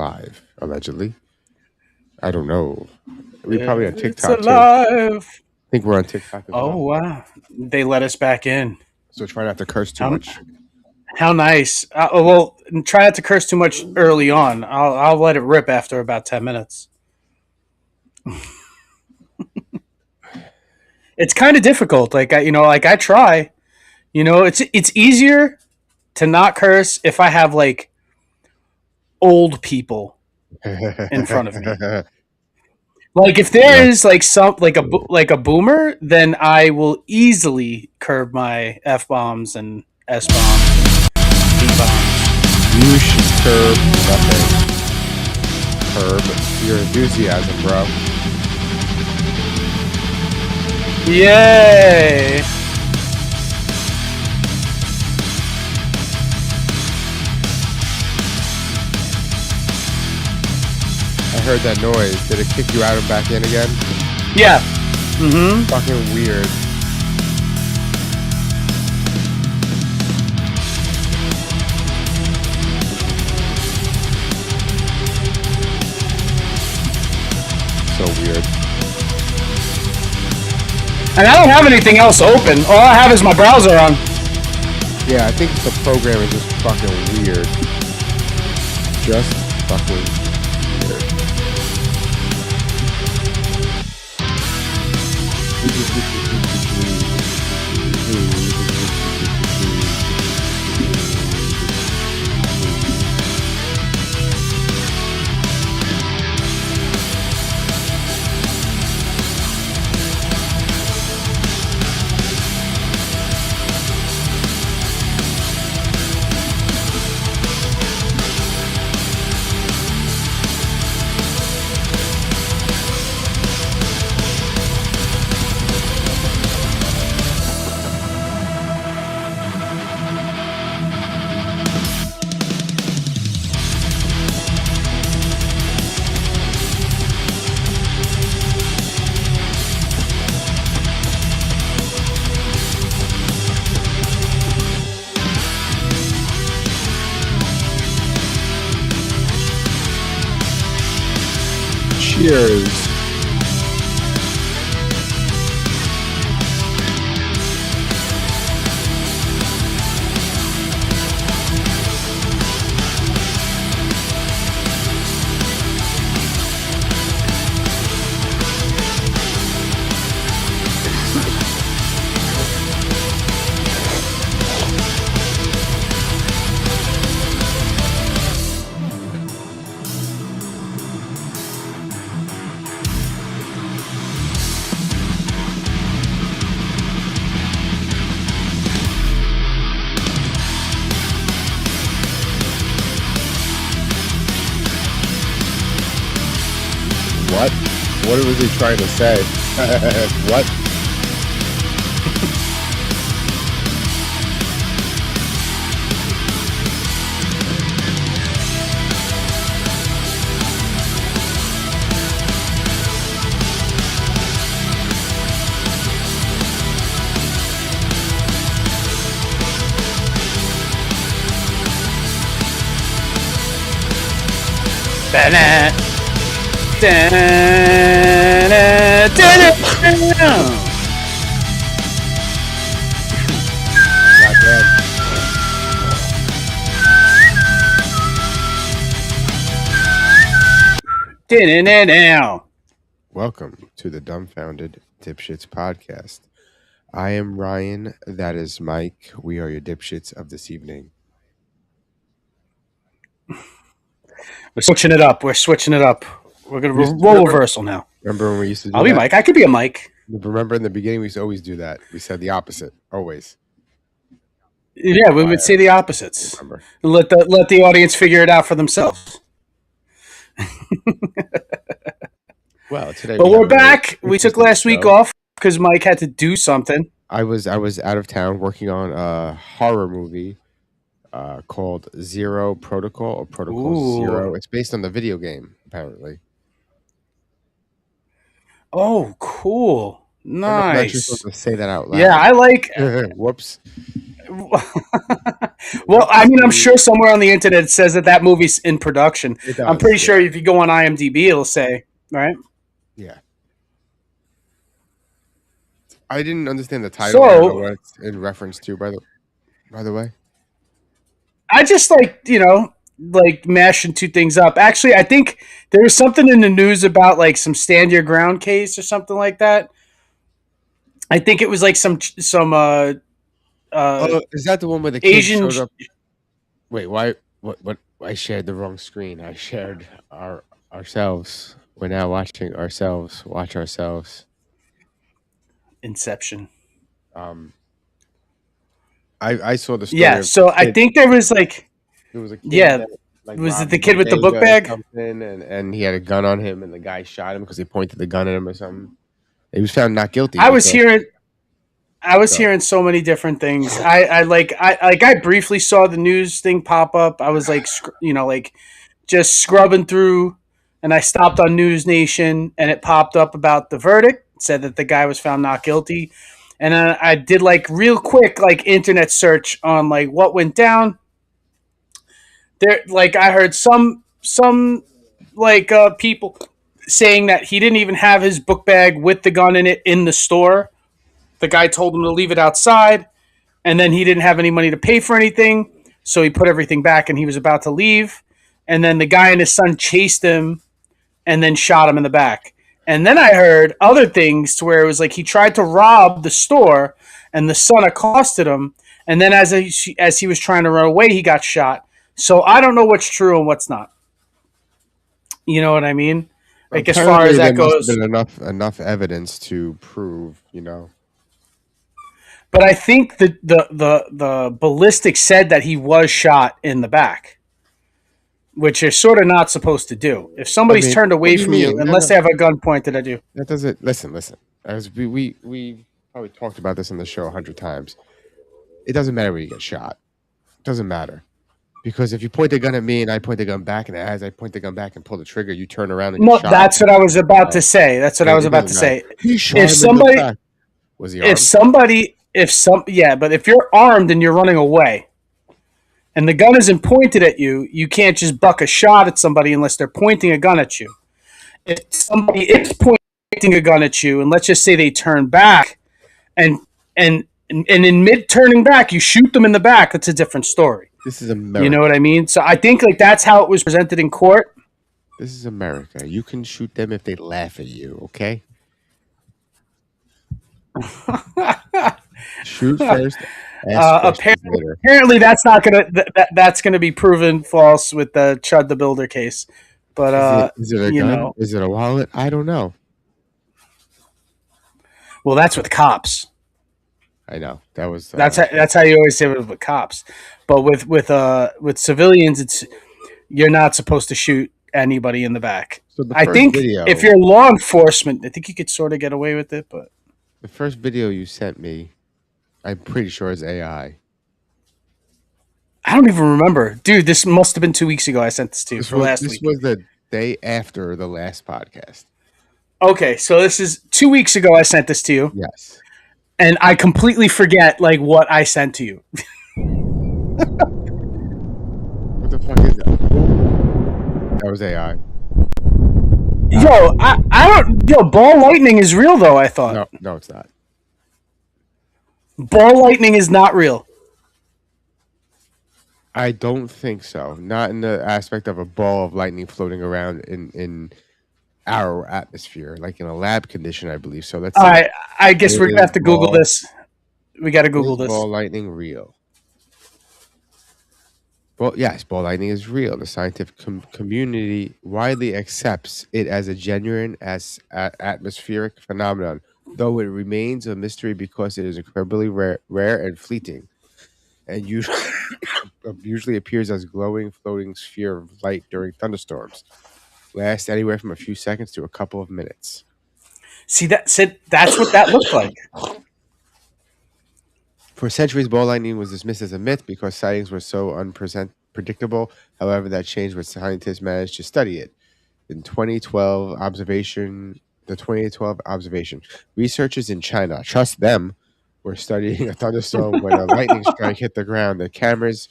live, allegedly. I don't know. We probably on It's TikTok too. alive. I think we're on TikTok as Oh well. wow! They let us back in. So try not to curse too How much. how nice. Well, try not to curse too much early on. I'll let it rip after about 10 minutes. It's kind of difficult. Like I try. It's easier to not curse if I have like old people in front of me. Like if there Yes. is like like a boomer, then I will easily curb my f bombs and s bombs, b bombs. You should curb nothing. Curb your enthusiasm, bro. Yay! I heard that noise. Did it kick you out and back in again? Yeah. Mm-hmm. Fucking weird. So weird. And I don't have anything else open. All I have is my browser on. Yeah, I think the program is just fucking weird. Just fucking weird. Cheers. What? What was he trying to say? What? Ba-na. Not bad. Now. Welcome to the Dumbfounded Dipshits podcast. I am Ryan. That is Mike. We are your dipshits of this evening. We're switching it up. We're gonna role reversal now. Remember when we used to do I'll that? be Mike. I could be a Mike. Remember in the beginning we used to always do that. We said the opposite. Always. Yeah, we would say the opposites. Remember. Let the audience figure it out for themselves. Well, today. But we're back. We took last week off because Mike had to do something. I was out of town working on a horror movie called Zero Protocol or Protocol Zero. It's based on the video game, apparently. Oh, cool! I'm not sure Nice. supposed to say that out loud. Yeah, I like. Whoops. Well, What's I mean, I'm the? sure somewhere on the internet it says that that movie's in production. It I'm does. pretty Yeah. sure if you go on IMDb, it'll say, right? Yeah. I didn't understand the title. I don't know So what it's in reference to. By the way. I just like mashing two things up. Actually, I think there was something in the news about like some stand your ground case or something like that. I think it was like some uh Oh, is that the one where the kid Asian. showed up? Wait, why? What? I shared the wrong screen. I shared ourselves. We're now watching ourselves. Watch ourselves. Inception. Um, I saw the story Yeah, of the so I kid. think there was like, There was a kid yeah, that like was it robbed a the kid with the book bodega or bag? something, and he had a gun on him, and the guy shot him because he pointed the gun at him or something. He was found not guilty I was because. hearing I was So, hearing so many different things. I briefly saw the news thing pop up. I was like, like just scrubbing through, and I stopped on News Nation, and it popped up about the verdict. It said that the guy was found not guilty, and then I did like real quick like internet search on like what went down. There, like I heard some like people saying that he didn't even have his book bag with the gun in it in the store. The guy told him to leave it outside, and then he didn't have any money to pay for anything, so he put everything back and he was about to leave. And then the guy and his son chased him and then shot him in the back. And then I heard other things to where it was like he tried to rob the store and the son accosted him. And then as he was trying to run away, he got shot. So I don't know what's true and what's not. You know what I mean? Like as far as apparently, there that must have goes. been enough evidence to prove. But I think the ballistic said that he was shot in the back, which you're sort of not supposed to do. If I somebody's mean, turned what away do you from you, mean? No, unless no, they have a gun pointed at you. that doesn't. Listen. As we probably talked about this on the show 100 times. It doesn't matter where you get shot. It doesn't matter because if you point the gun at me and I point the gun back, and as I point the gun back and pull the trigger, you turn around and you No, shot. that's what I was about to Oh, say. That's what I was it about doesn't to matter. say. He shot If him in the somebody, back. Was he if armed? somebody, if some, yeah, but if you're armed and you're running away and the gun isn't pointed at you, you can't just buck a shot at somebody unless they're pointing a gun at you. If somebody is pointing a gun at you, and let's just say they turn back and and in mid turning back, you shoot them in the back. That's a different story. This is You know America. what I mean? So I think like that's how it was presented in court. This is America. You can shoot them if they laugh at you. Okay. Shoot first. Ask questions later. Apparently, that's not gonna that's gonna be proven false with the Chud the Builder case. But Is it a you gun? know, Is it a wallet? I don't know. well, that's with cops. I know that was. That's how you always say it with cops. But with civilians, it's you're not supposed to shoot anybody in the back. So the I first think if video, you're law enforcement, I think you could sort of get away with it. But the first video you sent me, I'm pretty sure is AI. I don't even remember, dude. This must have been 2 weeks ago. I sent this to you This for was last this week. was the day after the last podcast. Okay, so this is 2 weeks ago. I sent this to you, Yes. and I completely forget like what I sent to you. What the fuck is that? That was AI. I don't. Yo, ball lightning is real though. I thought No, no, it's not. ball lightning is not real. I don't think so. Not in the aspect of a ball of lightning floating around in our atmosphere, like in a lab condition, I believe. So let's All see. right, I guess we're gonna Is have to Google this. We got to Google this. ball lightning real? Well, yes, ball lightning is real. The scientific community widely accepts it as a genuine atmospheric phenomenon, though it remains a mystery because it is incredibly rare and fleeting, and usually, usually appears as glowing, floating sphere of light during thunderstorms. Lasts anywhere from a few seconds to a couple of minutes. See that said that's what that looked like. For centuries, ball lightning was dismissed as a myth because sightings were so unpredictable. However, that changed when scientists managed to study it. In 2012 observation, researchers in China, trust them, were studying a thunderstorm when a lightning strike hit the ground. The cameras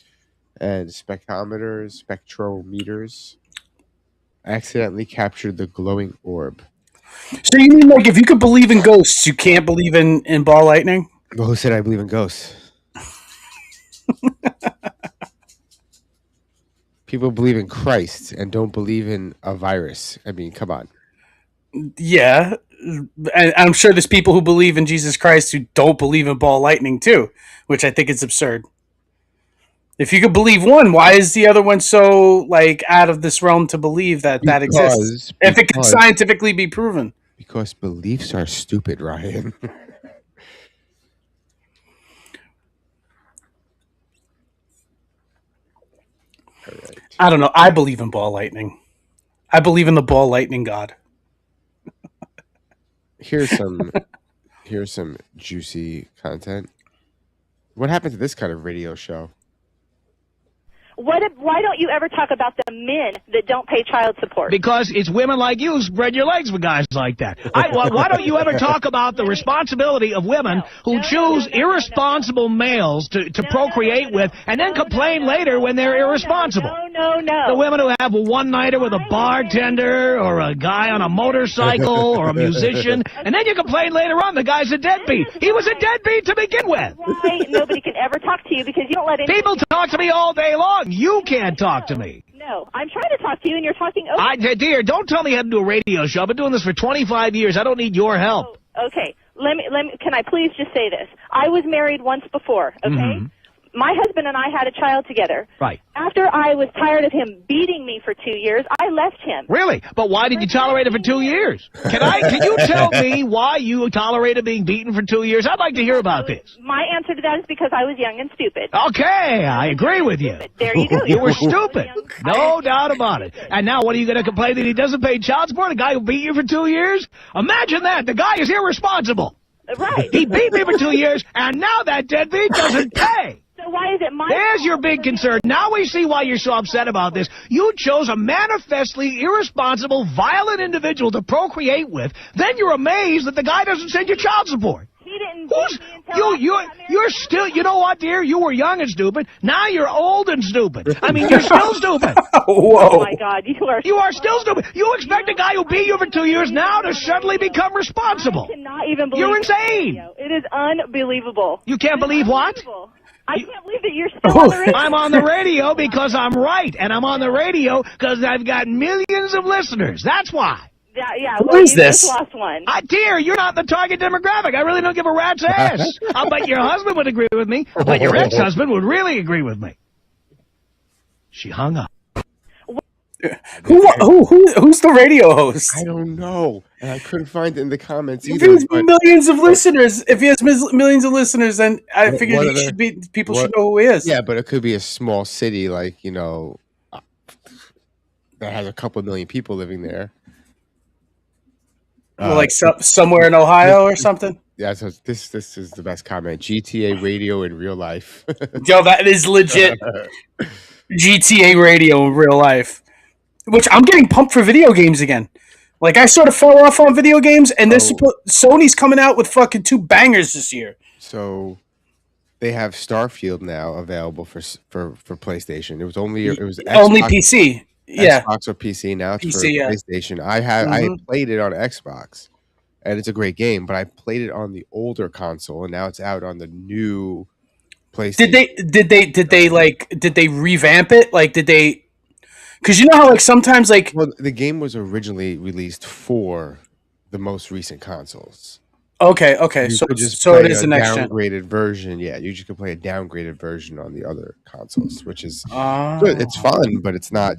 and spectrometers accidentally captured the glowing orb. So you mean like if you could believe in ghosts, you can't believe in ball lightning? Well, who said I believe in ghosts? People believe in Christ and don't believe in a virus. I mean, come on. Yeah. And I'm sure there's people who believe in Jesus Christ who don't believe in ball lightning too, which I think is absurd. If you could believe one, why is the other one so like out of this realm to believe that exists? If it can scientifically be proven. Because beliefs are stupid, Ryan. All right. I don't know. I believe in ball lightning. I believe in the ball lightning god. Here's some juicy content. What happened to this kind of radio show? Why don't you ever talk about the men that don't pay child support? Because it's women like you who spread your legs for guys like that. Why don't you ever talk about the responsibility of women who choose irresponsible males to procreate with and then complain later when they're irresponsible? No. The women who have a one-nighter with a bartender or a guy on a motorcycle or a musician, and then you complain later on the guy's a deadbeat. He was a deadbeat to begin with. Why nobody can ever talk to you because you don't let anybody... People talk to me all day long. You can't talk to me. No, I'm trying to talk to you and you're talking over. Dear, don't tell me how to do a radio show. I've been doing this for 25 years. I don't need your help. Oh, okay. Let me, can I please just say this? I was married once before, okay? Mm-hmm. My husband and I had a child together. Right. After I was tired of him beating me for 2 years, I left him. Really? But why did you tolerate it for 2 years? Can you tell me why you tolerated being beaten for 2 years? I'd like to hear about this. My answer to that is because I was young and stupid. Okay, I agree with you. There you go. You were stupid. No doubt about it. And now what are you going to complain that he doesn't pay child support? A guy who beat you for 2 years? Imagine that. The guy is irresponsible. Right. He beat me for 2 years, and now that deadbeat doesn't pay. So why is it my There's your big concern. Now we see why you're so upset about this. You chose a manifestly irresponsible, violent individual to procreate with. Then you're amazed that the guy doesn't send you child support. He didn't beat me until you're still, you know what, dear? You were young and stupid. Now you're old and stupid. I mean, you're still stupid. Whoa. Oh, my God. You are still stupid. You expect a guy who beat you for 2 years now to suddenly become responsible. I cannot even believe You're insane. It is unbelievable. You can't believe what? I can't believe that you're still on the radio. I'm on the radio because I'm right, and I'm on the radio because I've got millions of listeners. That's why. Yeah. Who is this? Just lost one. Dear, you're not the target demographic. I really don't give a rat's ass. I'll bet your husband would agree with me, but your ex-husband would really agree with me. She hung up. Who's the radio host? I don't know, and I couldn't find it in the comments If either. he has millions of listeners, then I figured people should know who he is. Yeah, but it could be a small city, like that has a couple million people living there. Like somewhere in Ohio or something. Yeah, so this is the best comment. GTA radio in real life. Yo, that is legit. GTA radio in real life. Which I'm getting pumped for video games again. Like, I sort of fell off on video games, and Sony's coming out with fucking 2 bangers this year. So they have Starfield now available for PlayStation. It was only Xbox, only PC. Yeah, Xbox or PC. Now it's PC, for PlayStation. I played it on Xbox, and it's a great game. But I played it on the older console, and now it's out on the new PlayStation. Did they revamp it? Like, did they? Because you know how, like, sometimes, like... Well, the game was originally released for the most recent consoles. Okay. So it is the next gen. Downgraded version. Yeah, you just can play a downgraded version on the other consoles, which is good. It's fun, but it's not,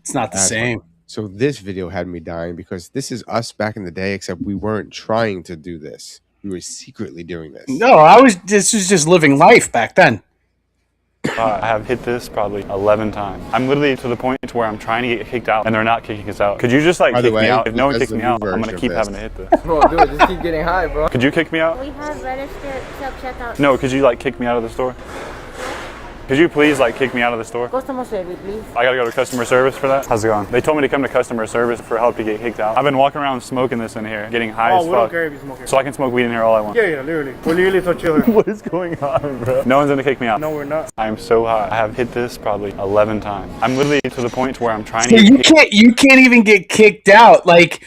It's not the same. Fun. So this video had me dying because this is us back in the day, except we weren't trying to do this. We were secretly doing this. No, this was just living life back then. I have hit this probably 11 times. I'm literally to the point to where I'm trying to get kicked out, and they're not kicking us out. Could you just kick me out? If no one kicks me out, I'm gonna keep having to hit this. Bro, dude, just keep getting high, bro. Could you kick me out? We have registered self-checkout. No, could you kick me out of the store? Could you please like kick me out of the store? Customer service, please. I gotta go to customer service for that? How's it going? They told me to come to customer service for help to get kicked out. I've been walking around smoking this in here, getting high as fuck. We don't care if you smoke here. So I can smoke weed in here all I want? Yeah, literally. We're literally so chilling. What is going on, bro? No one's gonna kick me out. No, we're not. I am so high. I have hit this probably 11 times. I'm literally to the point where I'm trying So to you can't even get kicked out. Like,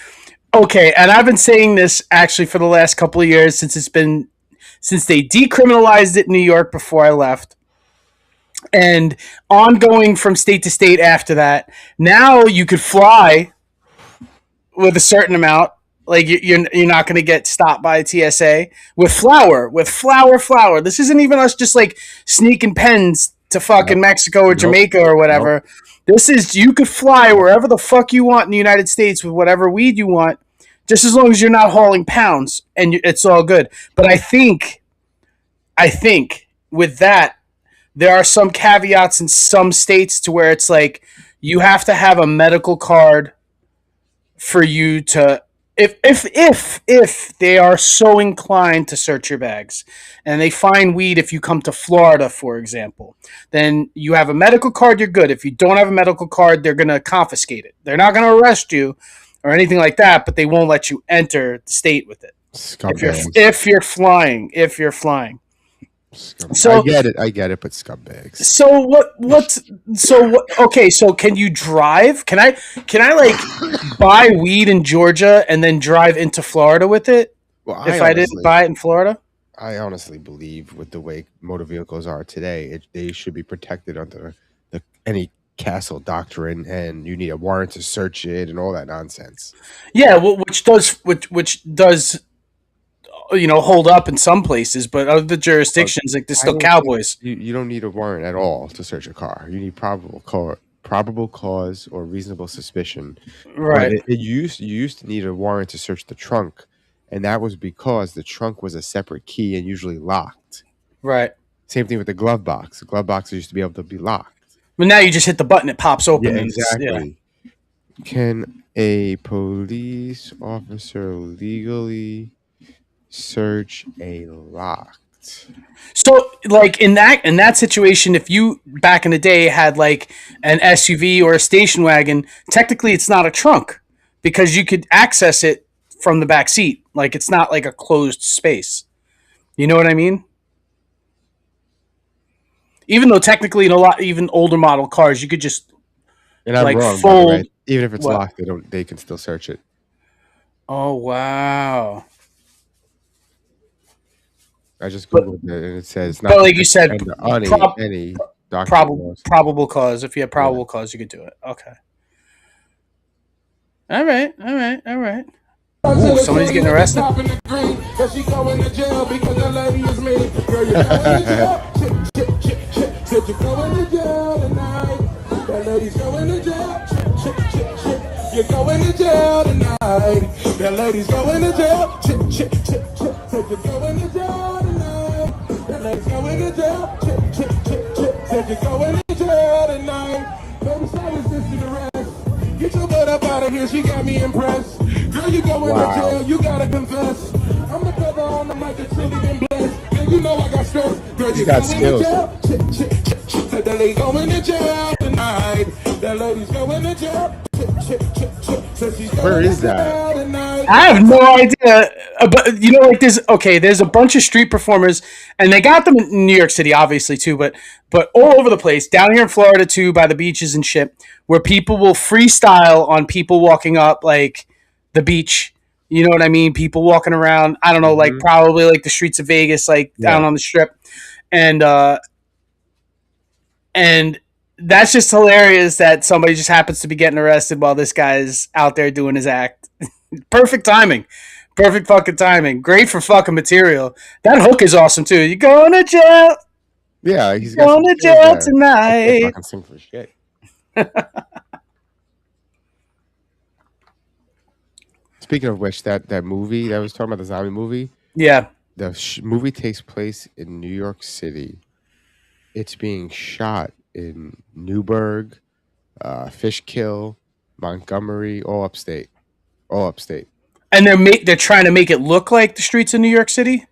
okay, and I've been saying this actually for the last couple of years since they decriminalized it in New York before I left. And ongoing from state to state after that. Now you could fly with a certain amount. Like you're not going to get stopped by TSA with flour. This isn't even us just like sneaking pens to fucking Mexico or Jamaica or whatever. This is, you could fly wherever the fuck you want in the United States with whatever weed you want, just as long as you're not hauling pounds, and it's all good. But I think with that, there are some caveats in some states to where it's like you have to have a medical card for you to, if they are so inclined to search your bags and they find weed. If you come to Florida, for example, then you have a medical card, you're good. If you don't have a medical card, they're going to confiscate it. They're not going to arrest you or anything like that, but they won't let you enter the state with it. If you're flying. So I get it, but scumbags. So what? Okay, so can you drive? Can I like buy weed in Georgia and then drive into Florida with it? Well, I didn't buy it in Florida, I honestly believe with the way motor vehicles are today, they should be protected under any castle doctrine, and you need a warrant to search it and all that nonsense. Yeah, well, which does. Hold up in some places, but other jurisdictions, like there's still cowboys. You don't need a warrant at all to search a car. You need probable cause or reasonable suspicion. Right. You used to need a warrant to search the trunk, and that was because the trunk was a separate key and usually locked. Right. Same thing with the glove box. The glove box used to be able to be locked. But now you just hit the button, it pops open. Yeah, exactly. Yeah. Can a police officer legally search a locked? So like in that situation, if you back in the day had like an SUV or a station wagon, technically it's not a trunk because you could access it from the back seat. Like it's not like a closed space. You know what I mean? Even though technically in a lot even older model cars, you could just and I'm wrong, fold. by the way. Even if it's locked, they can still search it. Oh wow. I just googled it and it says not. But like you said, any probable cause. If you have probable cause, you could do it. Okay. All right. Ooh, somebody's getting arrested. You're going to jail tonight. That lady's going to jail. Said you're going to jail tonight. That lady's going to jail. Said you're going to jail tonight. Baby, say resisting arrest. Get your butt up out of here. She got me impressed. Girl, you going to jail. You gotta confess. I'm the brother on the mic that's really been blessed. And you know I got stress. Girl, you got skills. Said that lady going to jail tonight. That lady's going to jail. Where is that? I have no idea. But there's a bunch of street performers, and they got them in New York City, obviously too, but all over the place, down here in Florida too, by the beaches and shit, where people will freestyle on people walking up like the beach. You know what I mean? People walking around. I don't know, like probably like the streets of Vegas, like down on the strip, and that's just hilarious that somebody just happens to be getting arrested while this guy's out there doing his act. Perfect timing. Perfect fucking timing. Great for fucking material. That hook is awesome too. You going to jail? Yeah, he's going to jail tonight. I can sing for shit. Speaking of which, that movie that I was talking about, the zombie movie. Yeah. The movie takes place in New York City. It's being shot in Newburgh, Fishkill, Montgomery, all upstate. And they're trying to make it look like the streets of New York City?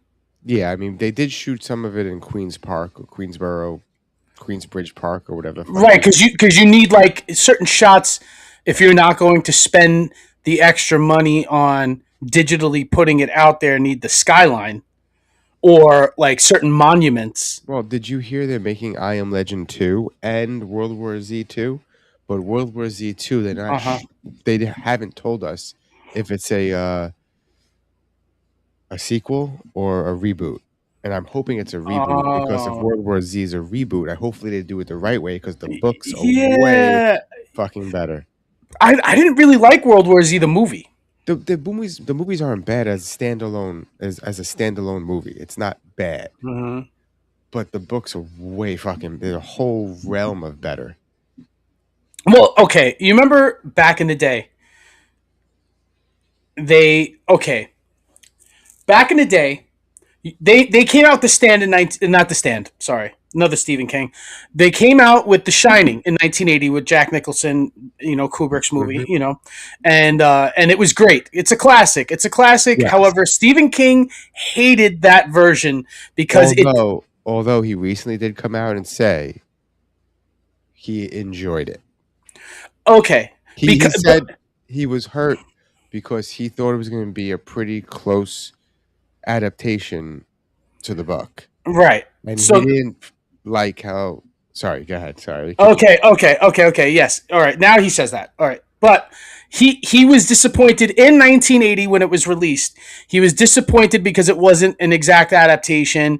Yeah, I mean, they did shoot some of it in Queens Park or Queensboro, Queensbridge Park or whatever. Right, because you need like certain shots if you're not going to spend the extra money on digitally putting it out there. Need the skyline or like certain monuments. Well, did you hear they're making I Am Legend 2 and World War Z 2? But World War Z 2, they're not. They haven't told us if it's a sequel or a reboot. And I'm hoping it's a reboot because if World War Z is a reboot, hopefully they do it the right way because the books are way fucking better. I didn't really like World War Z the movie. The movies aren't bad as standalone as a standalone movie. It's not bad, but the books are way fucking. They're a whole realm of better. Well, okay, you remember back in the day. Back in the day, they came out with The Stand not The Stand. Sorry, another Stephen King. They came out with The Shining in 1980 with Jack Nicholson. Kubrick's movie. And it was great. It's a classic. Yes. However, Stephen King hated that version because although he recently did come out and say he enjoyed it. Okay, he said he was hurt because he thought it was going to be a pretty close adaptation to the book. Right. And he didn't like how... Sorry, go ahead. Sorry. Okay. Yes. All right. Now he says that. All right. But he was disappointed in 1980 when it was released. He was disappointed because it wasn't an exact adaptation.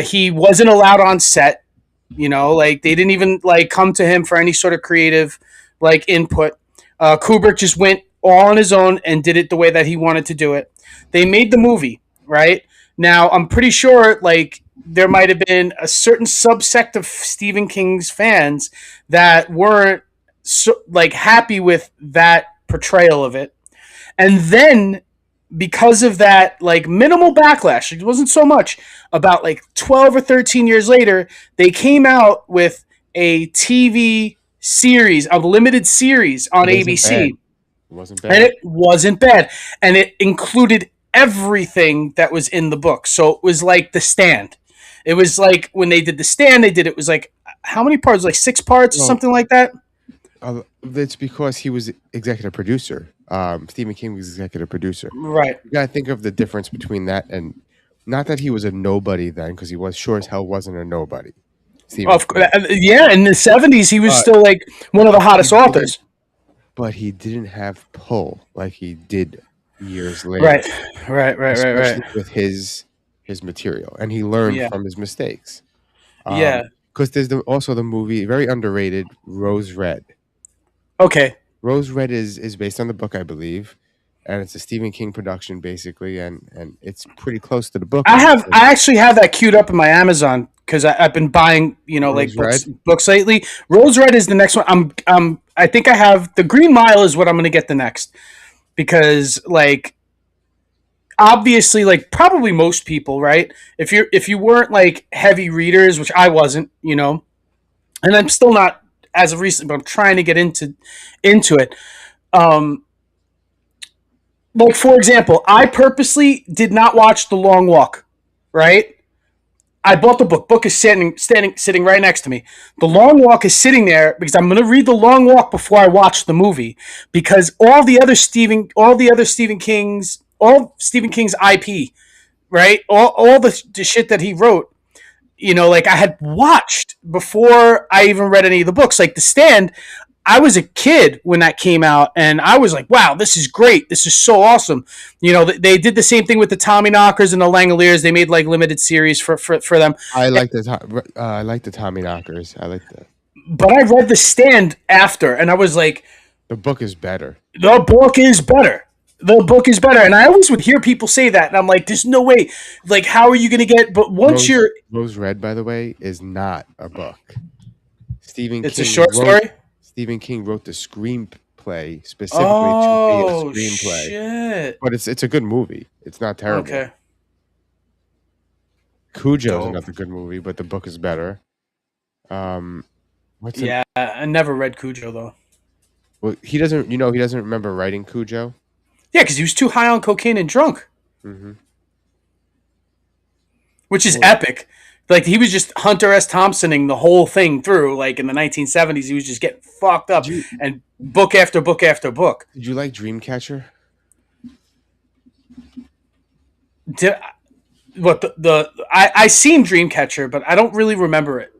He wasn't allowed on set. Like they didn't even like come to him for any sort of creative like input. Kubrick just went all on his own and did it the way that he wanted to do it. They made the movie, right? Now, I'm pretty sure like there might have been a certain subsect of Stephen King's fans that weren't happy with that portrayal of it. And then because of that like minimal backlash, it wasn't so much, about like 12 or 13 years later, they came out with a TV series, a limited series on ABC. It wasn't bad. And it wasn't bad. And it included everything that was in the book. So it was like The Stand. It was like when they did The Stand, it was like, how many parts? Like 6 parts or something like that? It's because he was executive producer. Stephen King was executive producer. Right. You gotta think of the difference between that and not that he was a nobody then, because he was sure as hell wasn't a nobody. Yeah, in the 70s, he was still like one of the hottest authors. But he didn't have pull like he did years later. Right. Especially with his material, and he learned from his mistakes. Because there's also the movie, very underrated, Rose Red. Okay. Rose Red is based on the book, I believe, and it's a Stephen King production, basically, and it's pretty close to the book. I actually have that queued up in my Amazon because I've been buying, books lately. Rose Red is the next one. I think I have the Green Mile is what I'm going to get the next, because like obviously like probably most people, right? If you weren't like heavy readers, which I wasn't, and I'm still not as of recent, but I'm trying to get into it. Like for example, I purposely did not watch The Long Walk, right? I bought the book. Book is sitting right next to me. The Long Walk is sitting there because I'm going to read The Long Walk before I watch the movie, because all Stephen King's IP, right? All the shit that he wrote, like I had watched before I even read any of the books. Like The Stand, I was a kid when that came out, and I was like, wow, this is great. This is so awesome. They did the same thing with the Tommyknockers and the Langoliers. They made like limited series for them. I like the Tommyknockers. I like that. But I read The Stand after, and I was like, the book is better. The book is better. And I always would hear people say that, and I'm like, there's no way. Like, how are you going to get? But once Rose Red, by the way, is not a book. It's a short story. Stephen King wrote the screenplay specifically to be a screenplay. Shit. But it's a good movie. It's not terrible. Okay. Cujo's another good movie, but the book is better. I never read Cujo though. Well, he doesn't remember writing Cujo. Yeah, because he was too high on cocaine and drunk. Mm-hmm. Which is epic. Like he was just Hunter S. Thompsoning the whole thing through. Like in the 1970s, he was just getting fucked up and book after book after book. Did you like Dreamcatcher? I seen Dreamcatcher, but I don't really remember it.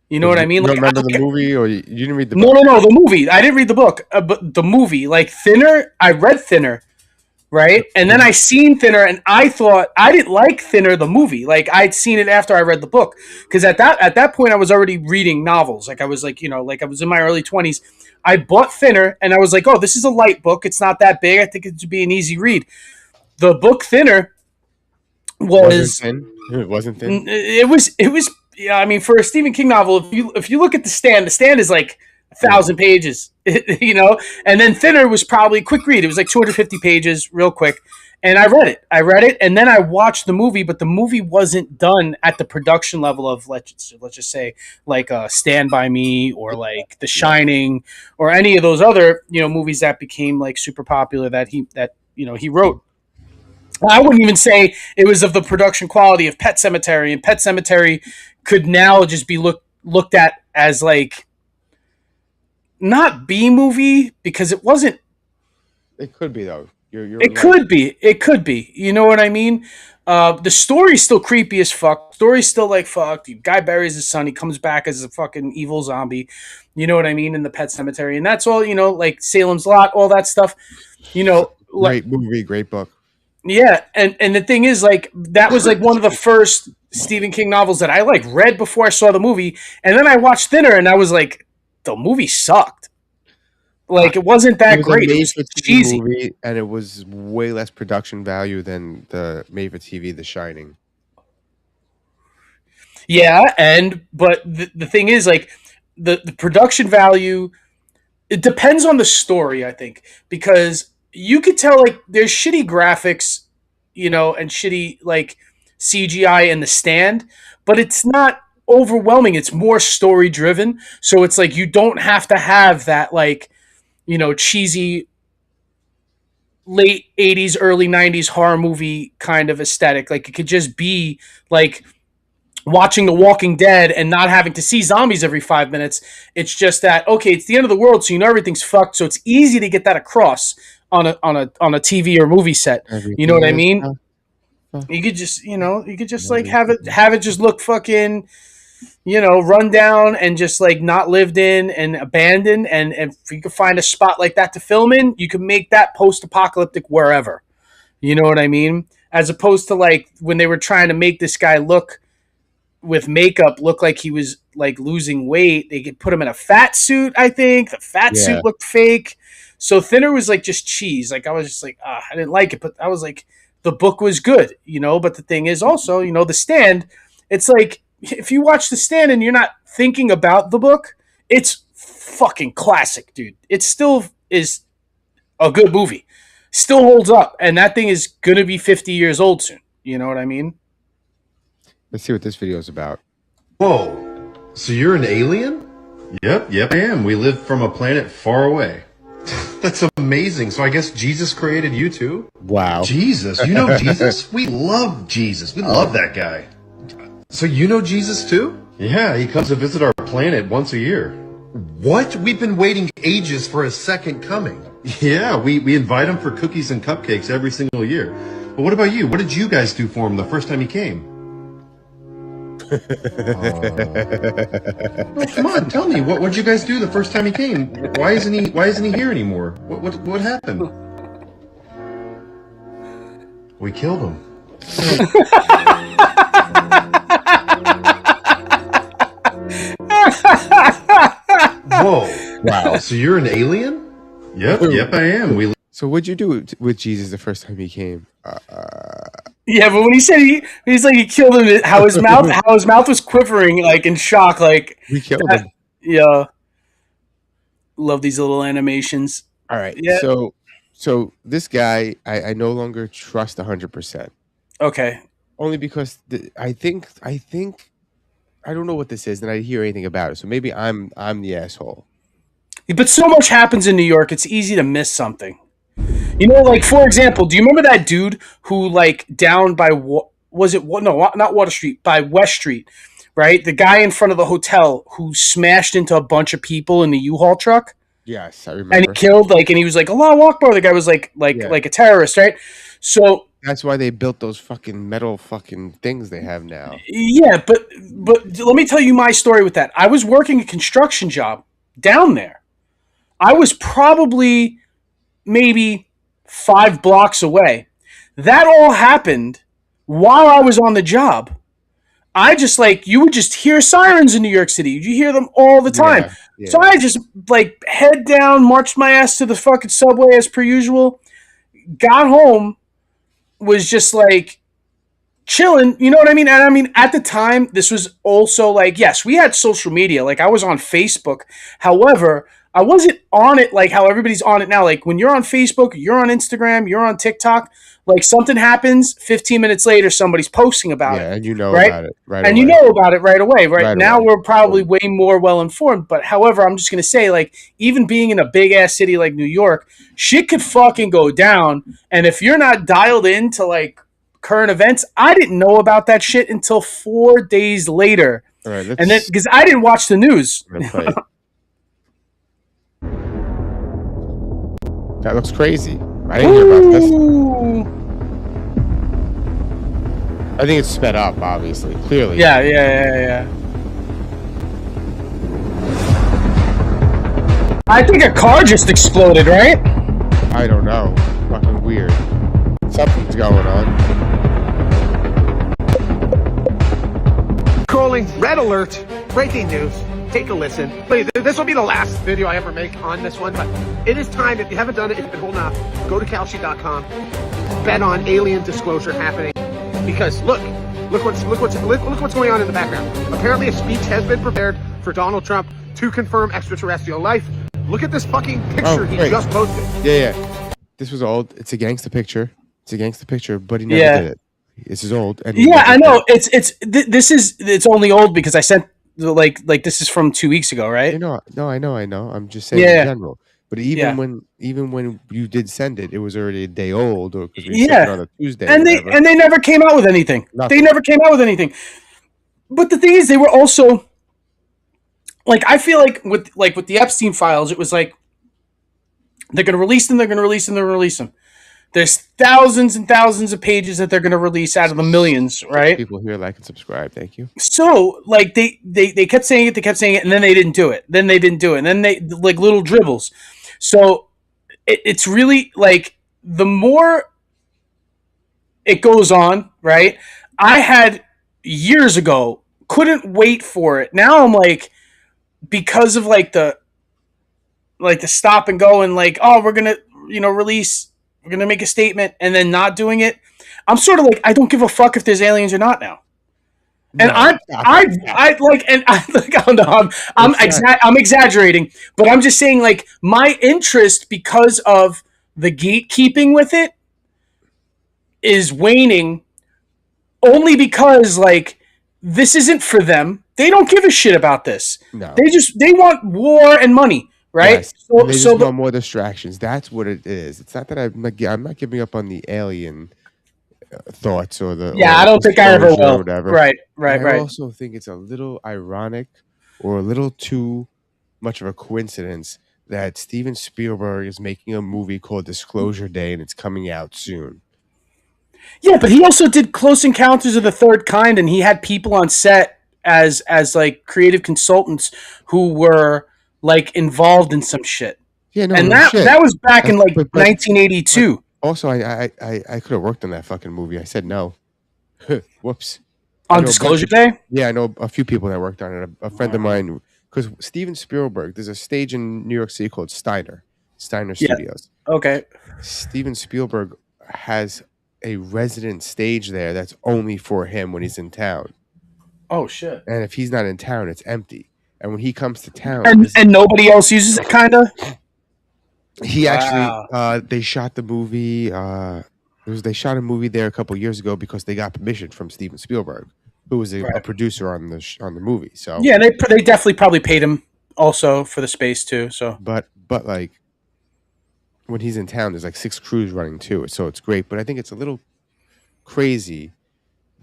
You know what I mean? You like, remember the movie, or you didn't read the book? No, the movie. I didn't read the book, but the movie, like Thinner. I read Thinner, right? And then I seen Thinner, and I thought I didn't like Thinner the movie. Like I'd seen it after I read the book, because at that point I was already reading novels. Like I was like like I was in my early 20s. I bought Thinner, and I was like, oh, this is a light book. It's not that big. I think it should be an easy read. The book Thinner wasn't thin. It wasn't thin. It was. Yeah, I mean, for a Stephen King novel, if you look at the stand is like 1,000 pages, and then Thinner was probably a quick read. It was like 250 pages, real quick. And I read it, and then I watched the movie, but the movie wasn't done at the production level of let's just say like Stand By Me or like The Shining or any of those other movies that became like super popular that he wrote. I wouldn't even say it was of the production quality of Pet Sematary, and Pet Sematary could now just be looked at as like not B movie because it wasn't. It could be though. It could be. You know what I mean? The story's still creepy as fuck. Story's still like fuck. The guy buries his son. He comes back as a fucking evil zombie. You know what I mean? In the Pet Sematary, and that's all. Like Salem's Lot, all that stuff. Great movie, great book. Yeah, and the thing is, like, that was like one of the first Stephen King novels that I like read before I saw the movie, and then I watched Thinner, and I was like, the movie sucked. Like, it wasn't that great. It was cheesy, movie, and it was way less production value than the made for TV The Shining. Yeah, but the thing is, like, the production value, it depends on the story, I think, because you could tell like there's shitty graphics, and shitty like CGI in The Stand, but it's not overwhelming. It's more story driven. So it's like you don't have to have that like, cheesy late 80s, early 90s horror movie kind of aesthetic. Like it could just be like watching The Walking Dead and not having to see zombies every 5 minutes. It's just that, okay, it's the end of the world, so everything's fucked. So it's easy to get that across on a TV or movie set. You know what I mean? You could just, like have it just look fucking, run down and just like not lived in and abandoned. And if you could find a spot like that to film in, you could make that post-apocalyptic wherever. You know what I mean? As opposed to like when they were trying to make this guy look with makeup look like he was like losing weight. They could put him in a fat suit. I think the fat suit looked fake. So Thinner was like just cheese. Like I was just like, I didn't like it, but I was like, the book was good, But the thing is also, The Stand. It's like if you watch The Stand and you're not thinking about the book, it's fucking classic, dude. It still is a good movie. Still holds up, and that thing is gonna be 50 years old soon. You know what I mean? Let's see what this video is about. Whoa, so you're an alien? Yep, I am. We live from a planet far away. That's amazing. So I guess Jesus created you too? Wow. Jesus? You know Jesus? We love Jesus. We love that guy. So you know Jesus too? Yeah, he comes to visit our planet once a year. What? We've been waiting ages for his second coming. Yeah, we invite him for cookies and cupcakes every single year. But what about you? What did you guys do for him the first time he came? Well, come on, tell me. What'd you guys do the first time he came? Why isn't he here anymore? What happened? We killed him. Whoa! Wow! So you're an alien? Yep, I am. So what'd you do with Jesus the first time he came? Yeah, but when he said he's like he killed him, how his mouth was quivering like in shock, like we killed him. Yeah, love these little animations. All right, yeah. So this guy, I no longer trust 100%. Okay, only because I think I don't know what this is, and I didn't hear anything about it. So maybe I'm the asshole. But so much happens in New York; it's easy to miss something. Like, for example, do you remember that dude who, like, down by was it no, not Water Street, by West Street, right? The guy in front of the hotel who smashed into a bunch of people in the U-Haul truck. Yes, I remember. And he killed and he was like, Allah Akbar. The guy was like a terrorist, right? So that's why they built those fucking metal fucking things they have now. Yeah, but let me tell you my story with that. I was working a construction job down there. I was probably maybe 5 blocks away. That all happened while I was on the job. I just you would just hear sirens in New York City. You hear them all the time. Yeah, yeah. So I just head down, marched my ass to the fucking subway as per usual. Got home, was just chilling, you know what I mean? And I mean, at the time, this was also yes, we had social media. I was on Facebook. However, I wasn't on it how everybody's on it now. When you're on Facebook, you're on Instagram, you're on TikTok, something happens, 15 minutes later, somebody's posting about it. Yeah, and you know right? about it right and away. You know about it right away, right? Now we're probably way more well-informed. But however, I'm just going to say, even being in a big-ass city like New York, shit could fucking go down. And if you're not dialed into, current events, I didn't know about that shit until 4 days later. All right, and then, because I didn't watch the news. That looks crazy. I didn't hear about this. I think it's sped up, obviously. Clearly. Yeah. I think a car just exploded, right? I don't know. Fucking weird. Something's going on. Calling red alert. Breaking news. Take a listen. Please, this will be the last video I ever make on this one, but it is time. If you haven't done it, if you've been holding up, go to Kalshi.com. Bet on alien disclosure happening. Because look what's going on in the background. Apparently a speech has been prepared for Donald Trump to confirm extraterrestrial life. Look at this fucking picture he just posted. Yeah. This was old. It's a gangster picture. But he never did it. This is old. And I know. It's only old because I sent this is from 2 weeks ago, right? No, I know. I'm just saying in general. But even when you did send it, it was already a day old, or because we sent it on a Tuesday. And they never came out with anything. Nothing. They never came out with anything. But the thing is, they were also I feel with the Epstein files, it was they're gonna release them. There's thousands and thousands of pages that they're going to release out of the millions, right? People here like and subscribe. Thank you. So, they kept saying it, and then they didn't do it. And then they little dribbles. So, it's really the more it goes on, right? I had years ago couldn't wait for it. Now I'm because of the stop and go and we're gonna release. We're going to make a statement and then not doing it. I'm sort of I don't give a fuck if there's aliens or not now. And I'm exaggerating, but I'm just saying my interest because of the gatekeeping with it is waning only because this isn't for them. They don't give a shit about this. No. They want war and money. Right, yes. They just want more distractions. That's what it is. It's not that I'm not giving up on the alien thoughts or the I don't think I ever will. Right. I also think it's a little ironic or a little too much of a coincidence that Steven Spielberg is making a movie called Disclosure Day and it's coming out soon. Yeah, but he also did Close Encounters of the Third Kind, and he had people on set as creative consultants who were involved in some shit. Yeah, no, and that was back in 1982. Also, I could have worked on that fucking movie. I said no. Whoops. On Disclosure Day? Yeah, I know a few people that worked on it. A friend of mine, because Steven Spielberg, there's a stage in New York City called Steiner Studios. Okay. Steven Spielberg has a resident stage there that's only for him when he's in town. Oh shit! And if he's not in town, it's empty. And when he comes to town, and nobody else uses it, kind of. He actually, they shot the movie. They shot a movie there a couple years ago because they got permission from Steven Spielberg, who was a producer on the movie. So yeah, they definitely probably paid him also for the space too. So, but when he's in town, there's 6 crews running too, so it's great. But I think it's a little crazy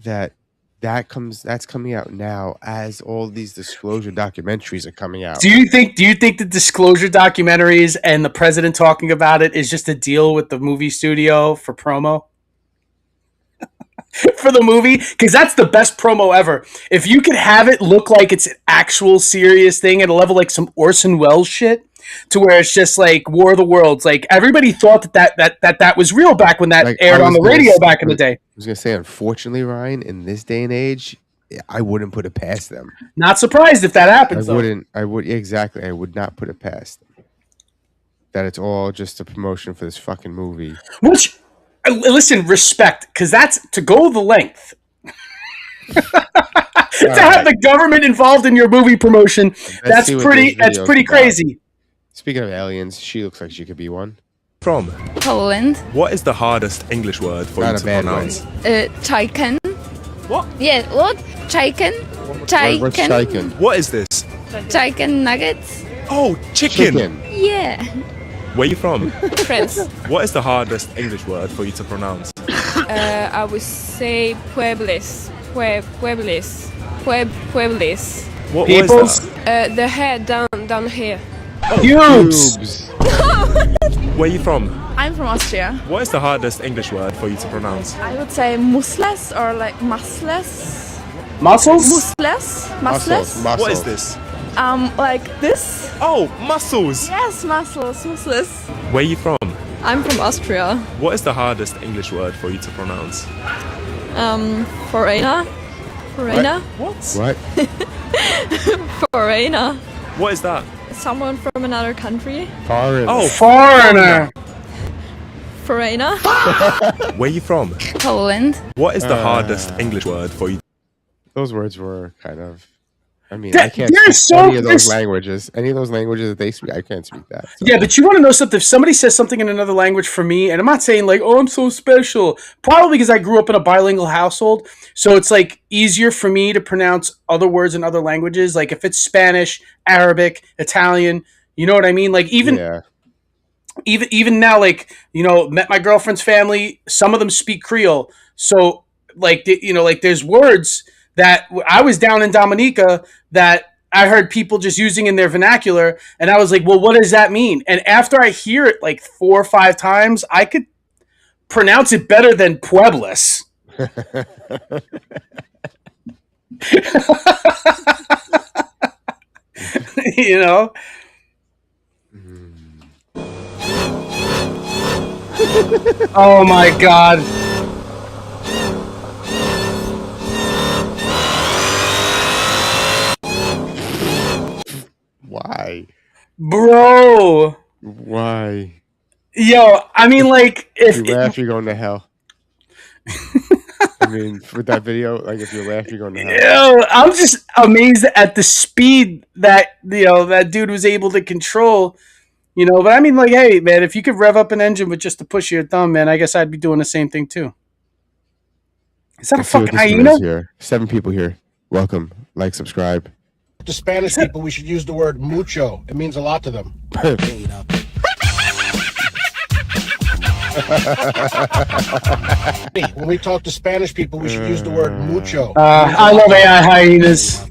that's coming out now as all these disclosure documentaries are coming out. Do you think the disclosure documentaries and the president talking about it is just a deal with the movie studio for promo? For the movie? Because that's the best promo ever. If you could have it look like it's an actual serious thing at a level like some Orson Welles shit, to where it's just like War of the Worlds. Like everybody thought that was real back when that aired on the radio back in the day. I was gonna say, unfortunately, Ryan, in this day and age, I wouldn't put it past them. Not surprised if that happens. I would exactly. I would not put it past them. That it's all just a promotion for this fucking movie. Which, listen, respect, because that's to go the length. To have the government involved in your movie promotion, that's pretty crazy. Speaking of aliens, she looks like she could be one. From Poland. What is the hardest English word for you to pronounce? Chicken. What? Yeah, what? Chicken. What's chicken? What is this? Chicken nuggets. Oh, chicken. Yeah. Where are you from? France. What is the hardest English word for you to pronounce? I would say pueblos. Pueblos. Pueblos. What is that? The hair down here. Pubes. Where are you from? I'm from Austria. What is the hardest English word for you to pronounce? I would say muscles or like muscles. Muscles? Muscles. What is this? Like this. Oh, muscles. Yes, muscles. Where are you from? I'm from Austria. What is the hardest English word for you to pronounce? Foreigner. What? Foreigner. What is that? Someone from another country. Foreigner. Oh, foreigner. Foreigner. Where are you from? Poland. What is the hardest English word for you? Those words were kind of. I mean, I can't speak any of those languages. Any of those languages that they speak, I can't speak that. So. Yeah, but you want to know something? If somebody says something in another language for me, and I'm not saying like, oh, I'm so special. Probably because I grew up in a bilingual household. So it's like easier for me to pronounce other words in other languages. Like if it's Spanish, Arabic, Italian, you know what I mean? Like even now, like, you know, met my girlfriend's family. Some of them speak Creole. So like, you know, like there's words that I was down in Dominica that I heard people just using in their vernacular. And I was like, well, what does that mean? And after I hear it like 4 or 5 times, I could pronounce it better than Pueblos. You know? Oh my God. Why? Bro. Why? Yo, I mean, like, if you laugh, you're going to hell. I mean, with that video, like, if you laugh, you're going to hell. Yo, I'm just amazed at the speed that, you know, that dude was able to control, you know. But I mean, like, hey, man, if you could rev up an engine with just the push of your thumb, man, I guess I'd be doing the same thing, too. Is that a fucking hyena? Here. 7 people here. Welcome. Like, subscribe. To Spanish people, we should use the word mucho. It means a lot to them. When we talk to Spanish people, we should use the word mucho. I love AI hyenas.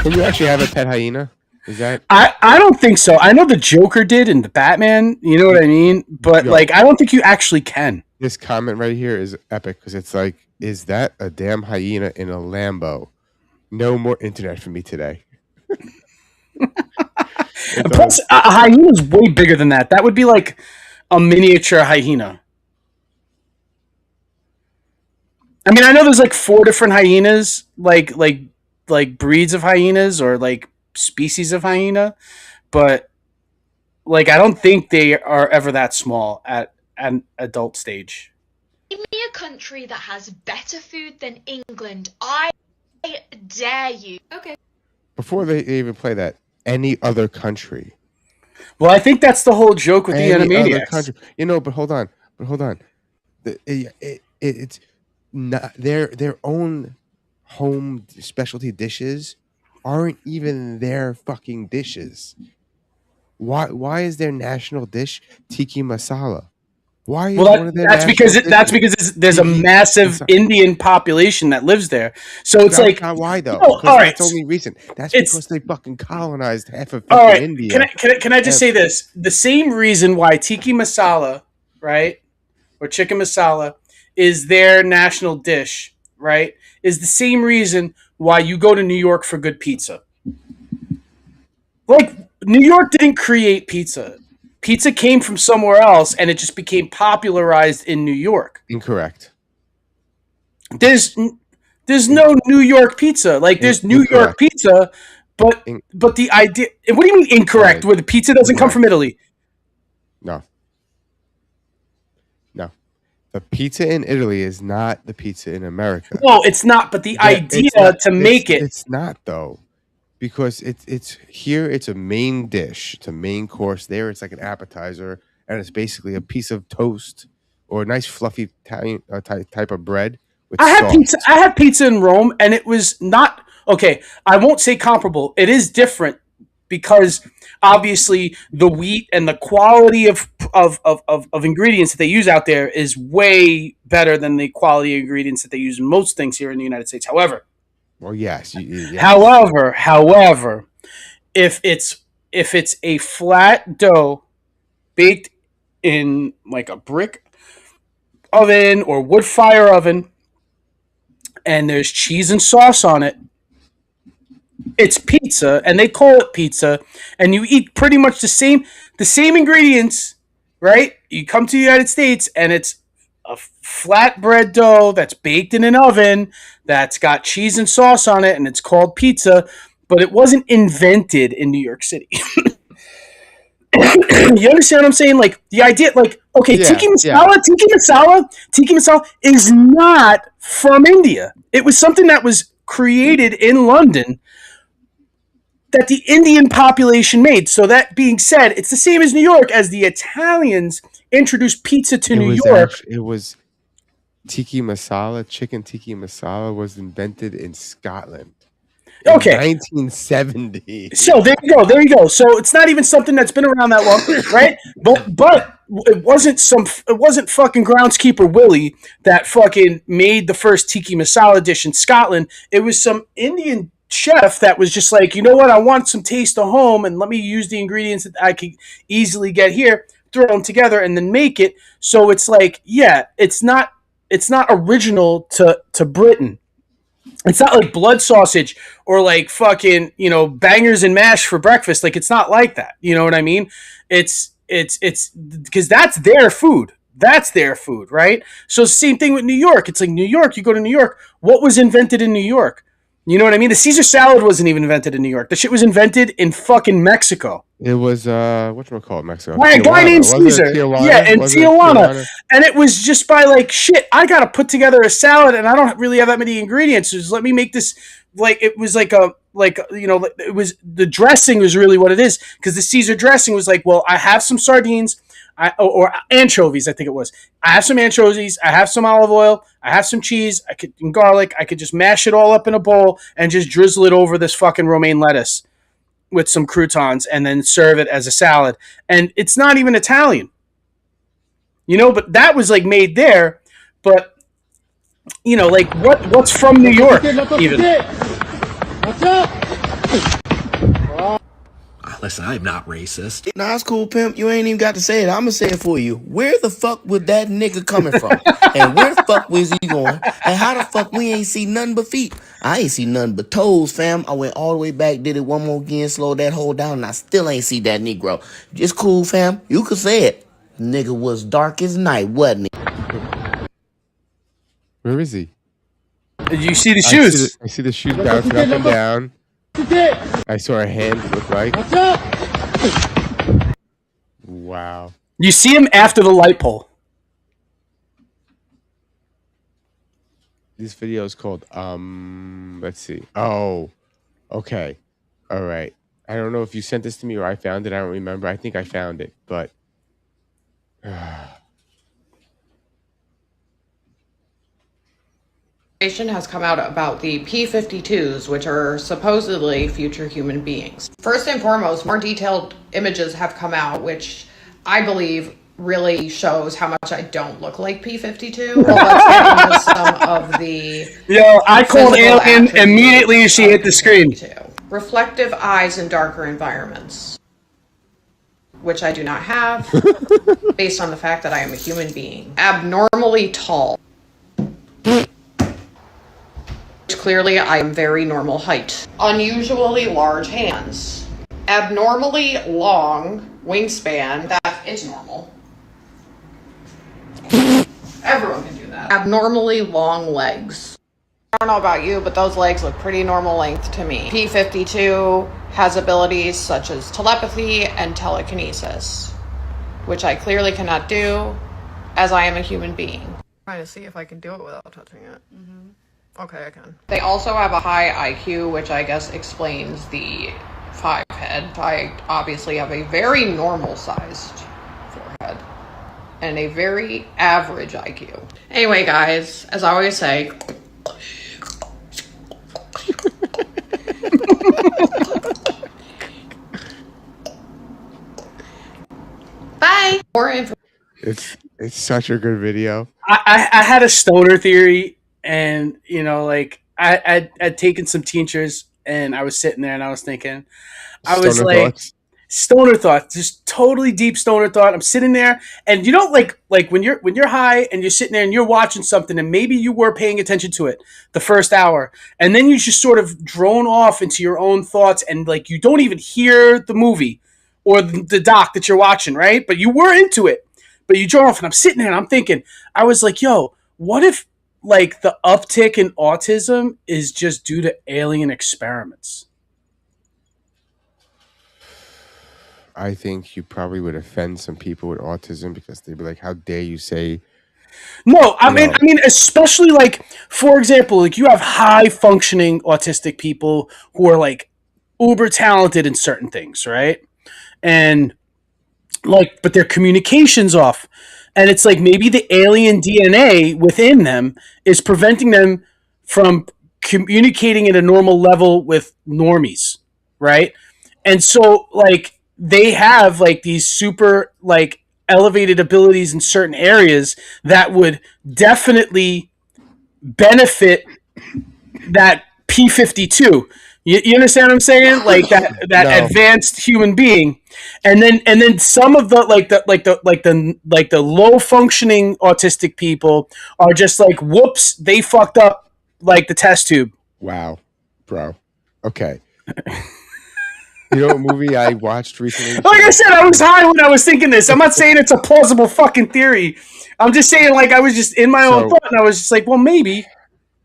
Can you actually have a pet hyena? Is that? I don't think so. I know the Joker did in the Batman. You know what I mean? But like, I don't think you actually can. This comment right here is epic because it's like, is that a damn hyena in a Lambo? No more internet for me today. Plus, a hyena is way bigger than that. That would be like a miniature hyena. I mean, I know there's like 4 different hyenas, like breeds of hyenas or like species of hyena, but like I don't think they are ever that small at an adult stage. Give me a country that has better food than England. I dare you. Okay. Before they even play that, any other country. Well, I think that's the whole joke with the Animaniacs. You know, but hold on. It's not their own home specialty dishes aren't even their fucking dishes. Why is their national dish tiki masala? Why? Well, that's because there's a massive Indian population that lives there. So it's that's not why though. No, all right, that's only recent. That's because they fucking colonized half of all right. India. Can I just say this? The same reason why tikka masala, right, or chicken masala, is their national dish, right, is the same reason why you go to New York for good pizza. Like, New York didn't create pizza. Pizza came from somewhere else, and it just became popularized in New York. Incorrect. There's no New York pizza. Like, there's New York pizza, but the idea. What do you mean incorrect? Where the pizza doesn't come from Italy? No. The pizza in Italy is not the pizza in America. No, it's not. But the idea to make it. It's not, though. Because it's here, it's a main dish. It's a main course. There, it's like an appetizer. And it's basically a piece of toast or a nice fluffy Italian type of bread. With sauce. I had pizza in Rome, and it was not... Okay, I won't say comparable. It is different because... Obviously, the wheat and the quality of ingredients that they use out there is way better than the quality of ingredients that they use in most things here in the United States. However, well, yes. However, if it's a flat dough baked in like a brick oven or wood fire oven, and there's cheese and sauce on it, it's pizza, and they call it pizza, and you eat pretty much the same ingredients, right? You come to the United States, and it's a flatbread dough that's baked in an oven that's got cheese and sauce on it, and it's called pizza, but it wasn't invented in New York City. You understand what I'm saying? Like, the idea, like, okay, tikka masala is not from India. It was something that was created in London that the Indian population made. So that being said, it's the same as New York, as the Italians introduced pizza to New York. It was tikka masala. Chicken tikka masala was invented in Scotland. Okay. 1970. So there you go. So it's not even something that's been around that long, right? But it wasn't fucking Groundskeeper Willie that fucking made the first tikka masala dish in Scotland. It was some Indian chef that was just like, you know what, I want some taste of home, and let me use the ingredients that I could easily get here, throw them together, and then make it. So it's like, yeah, it's not original to Britain. It's not like blood sausage or like fucking, bangers and mash for breakfast. Like, it's not like that. You know what I mean? It's because that's their food. That's their food, right? So same thing with New York. It's like New York, you go to New York. What was invented in New York? You know what I mean? The Caesar salad wasn't even invented in New York. The shit was invented in fucking Mexico. It was, whatchamacallit, Mexico? By a guy named Caesar. Yeah, in Tijuana. And it was just by like, shit, I got to put together a salad, and I don't really have that many ingredients. So just let me make this, like, it was like it was, the dressing was really what it is. Because the Caesar dressing was like, well, I have some sardines, or anchovies, I think it was. I have some anchovies, I have some olive oil, I have some cheese, and garlic. I could just mash it all up in a bowl and just drizzle it over this fucking romaine lettuce with some croutons and then serve it as a salad. And it's not even Italian. But that was like made there. But, like what's from New York even? What's up? Listen, I'm not racist. Nah, it's cool, pimp. You ain't even got to say it. I'm gonna say it for you. Where the fuck was that nigga coming from? And where the fuck was he going? And how the fuck we ain't see nothing but feet? I ain't see nothing but toes, fam. I went all the way back, did it one more again, slowed that hole down, and I still ain't see that Negro. Just cool, fam. You could say it. Nigga was dark as night, wasn't he? Where is he? Did you see the shoes? I see the shoes bouncing up and down. I saw a hand look like. What's up? Wow. You see him after the light pole. This video is called, let's see. Oh, okay. All right. I don't know if you sent this to me or I found it. I don't remember. I think I found it, but. Has come out about the P-52s, which are supposedly future human beings. First and foremost, more detailed images have come out, which I believe really shows how much I don't look like P52. Well, let's get into some of the Yo, I called physical Alien attributes immediately as she of hit the screen. P52. Reflective eyes in darker environments, which I do not have, based on the fact that I am a human being. Abnormally tall. Clearly, I am very normal height. Unusually large hands. Abnormally long wingspan. That is normal. Everyone can do that. Abnormally long legs. I don't know about you, but those legs look pretty normal length to me. P52 has abilities such as telepathy and telekinesis, which I clearly cannot do, as I am a human being. I'm trying to see if I can do it without touching it. Okay, I can. They also have a high IQ, which I guess explains the 5 head. I obviously have a very normal sized forehead and a very average IQ. Anyway, guys, as I always say, bye. More information. It's such a good video. I had a stoner theory, and you know, like I'd taken some tinctures, and I was sitting there, and I was thinking, stoner thoughts, just totally deep stoner thought. I'm sitting there, and you know, like when you're high and you're sitting there and you're watching something, and maybe you were paying attention to it the first hour, and then you just sort of drone off into your own thoughts, and like you don't even hear the movie or the doc that you're watching, right? But you were into it, but you drone off, and I'm sitting there, and I'm thinking, I was like, yo, what if like the uptick in autism is just due to alien experiments? I think you probably would offend some people with autism because they'd be like, "How dare you say?" No, I mean, especially like, for example, like you have high functioning autistic people who are like uber talented in certain things, right? And like, but their communication's off, and it's like maybe the alien DNA within them is preventing them from communicating at a normal level with normies, right? And so like they have like these super like elevated abilities in certain areas that would definitely benefit that P52. You understand what I'm saying? Like that No. advanced human being, and then some of the low functioning autistic people are just like, whoops, they fucked up like the test tube. Wow, bro. Okay. You know what movie I watched recently? Like I said, I was high when I was thinking this. I'm not saying it's a plausible fucking theory. I'm just saying, like, I was just in my own thought, and I was just like, well, maybe.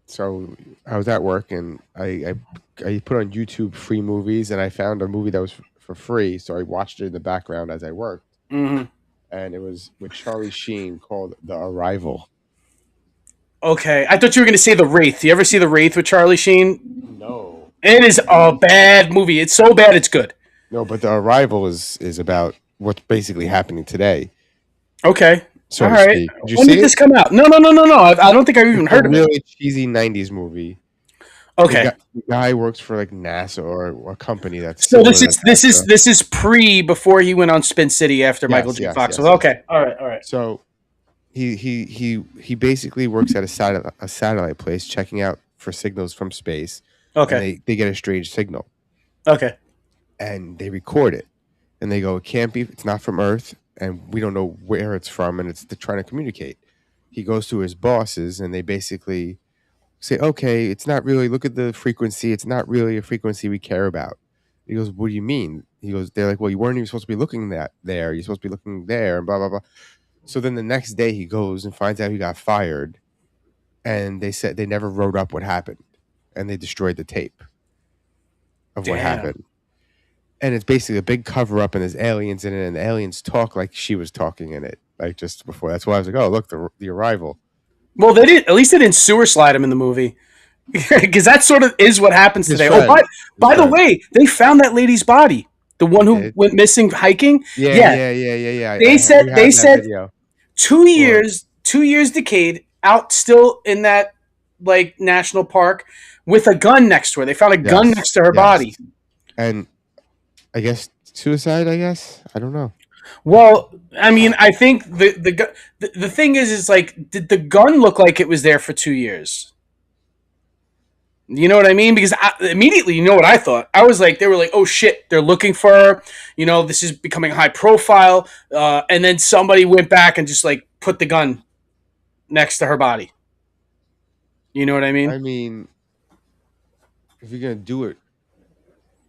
So I was at work, and I put on YouTube free movies, and I found a movie that was for free, so I watched it in the background as I worked. Mm-hmm. And it was with Charlie Sheen called The Arrival. Okay, I thought you were going to say The Wraith. You ever see The Wraith with Charlie Sheen? No. It is a bad movie. It's so bad, it's good. No, but The Arrival is about what's basically happening today. Okay. So all to right. speak. When did this come out? No. I don't think I've even heard of it. It's a really cheesy 90s movie. Okay. The guy works for like NASA or a company that's so this is before he went on Spin City after Michael J. Fox. Yes. Okay. All right. So he basically works at a satellite place checking out for signals from space. Okay. And they get a strange signal. Okay. And they record it. And they go, it's not from Earth, and we don't know where it's from, and they're trying to communicate. He goes to his bosses, and they basically say, okay, it's not really, look at the frequency, it's not really a frequency we care about. He goes, what do you mean? He goes, they're like, well, you weren't even supposed to be looking there, you're supposed to be looking there, and blah, blah, blah. So then the next day he goes and finds out he got fired, and they said they never wrote up what happened, and they destroyed the tape of what happened. And it's basically a big cover up, and there's aliens in it, and the aliens talk like she was talking in it, like just before. That's why I was like, oh, look, the Arrival. Well, they didn't. At least they didn't sewer slide him in the movie, because that sort of is what happens today. Oh, by the way, they found that lady's body, the one who went missing hiking. Yeah. They said 2 years, 2 years decayed, out still in that like national park with a gun next to her. They found a gun next to her body. And I guess suicide. I don't know. Well, I mean, I think the thing is like, did the gun look like it was there for 2 years? You know what I mean? Because immediately, you know what I thought? I was like, they were like, oh shit, they're looking for her. You know, this is becoming high profile. And then somebody went back and just like put the gun next to her body. You know what I mean? I mean, if you're gonna do it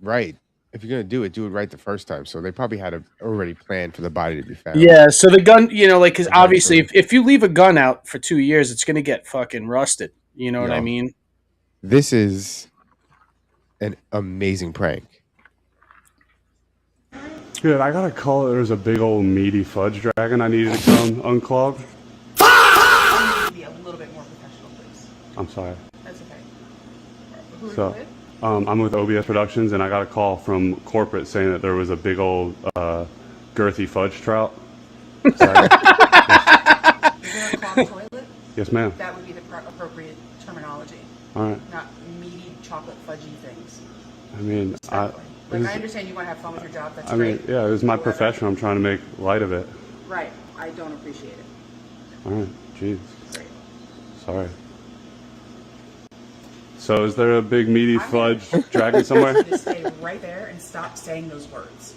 right, if you're gonna do it right the first time. So they probably had already planned for the body to be found. Yeah. So the gun, you know, like, because obviously, if you leave a gun out for 2 years, it's gonna get fucking rusted. You know what I mean? This is an amazing prank. Dude, I got a call that there was a big old meaty fudge dragon I needed to come unclog. Be a little bit more professional, please. I'm sorry. That's okay. Who are So, you with? I'm with OBS Productions, and I got a call from corporate saying that there was a big old girthy fudge trout. Sorry. You're gonna clog the toilet? Yes, ma'am. That would be the appropriate terminology. All right. Not meaty, chocolate, fudgy things. I mean, I understand you want to have fun with your job. That's mean, great. yeah, it was my profession. I'm trying to make light of it. Right. I don't appreciate it. All right. Jeez. Great. Sorry. So, is there a big meaty fudge dragon somewhere? Just stay right there and stop saying those words.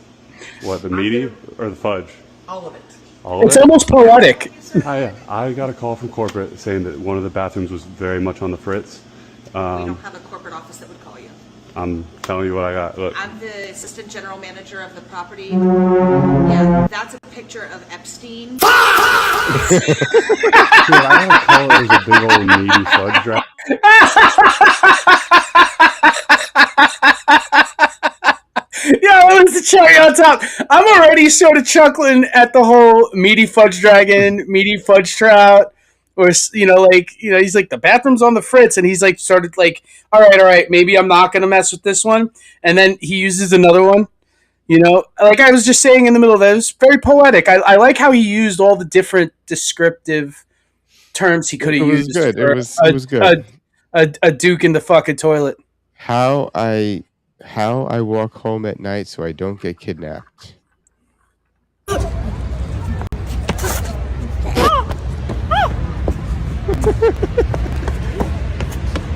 What, the meaty or the fudge? All of it. All of It's it? almost poetic. I got a call from corporate saying that one of the bathrooms was very much on the fritz. We don't have a corporate office that would call you. I'm telling you what I got. Look. I'm the assistant general manager of the property. Yeah, that's a picture of Epstein. Dude, I got a call that was a big old meaty fudge dragon. Yeah, it was the cherry on top. I'm already sort of chuckling at the whole meaty fudge dragon, meaty fudge trout, or, you know, like, you know, he's like, the bathroom's on the fritz, and he's like, started like, all right, maybe I'm not gonna mess with this one, and then he uses another one. You know, like I was just saying in the middle of that, it was very poetic. I like how he used all the different descriptive terms he could have used. Good. It was good. A duke in the fucking toilet. How I walk home at night so I don't get kidnapped.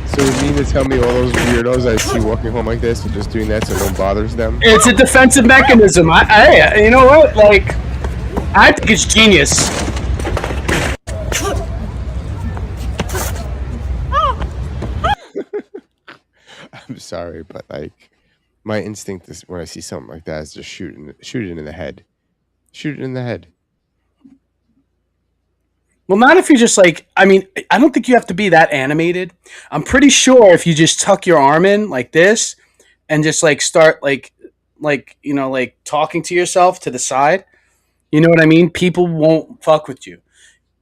So you mean to tell me all those weirdos I see walking home like this are just doing that so no one bothers them? It's a defensive mechanism. I you know what? Like, I think it's genius. I'm sorry, but like, my instinct is when I see something like that is just shoot it in the head. Shoot it in the head. Well, not if you just like, I mean, I don't think you have to be that animated. I'm pretty sure if you just tuck your arm in like this and just like start like, you know, like talking to yourself to the side, you know what I mean? People won't fuck with you.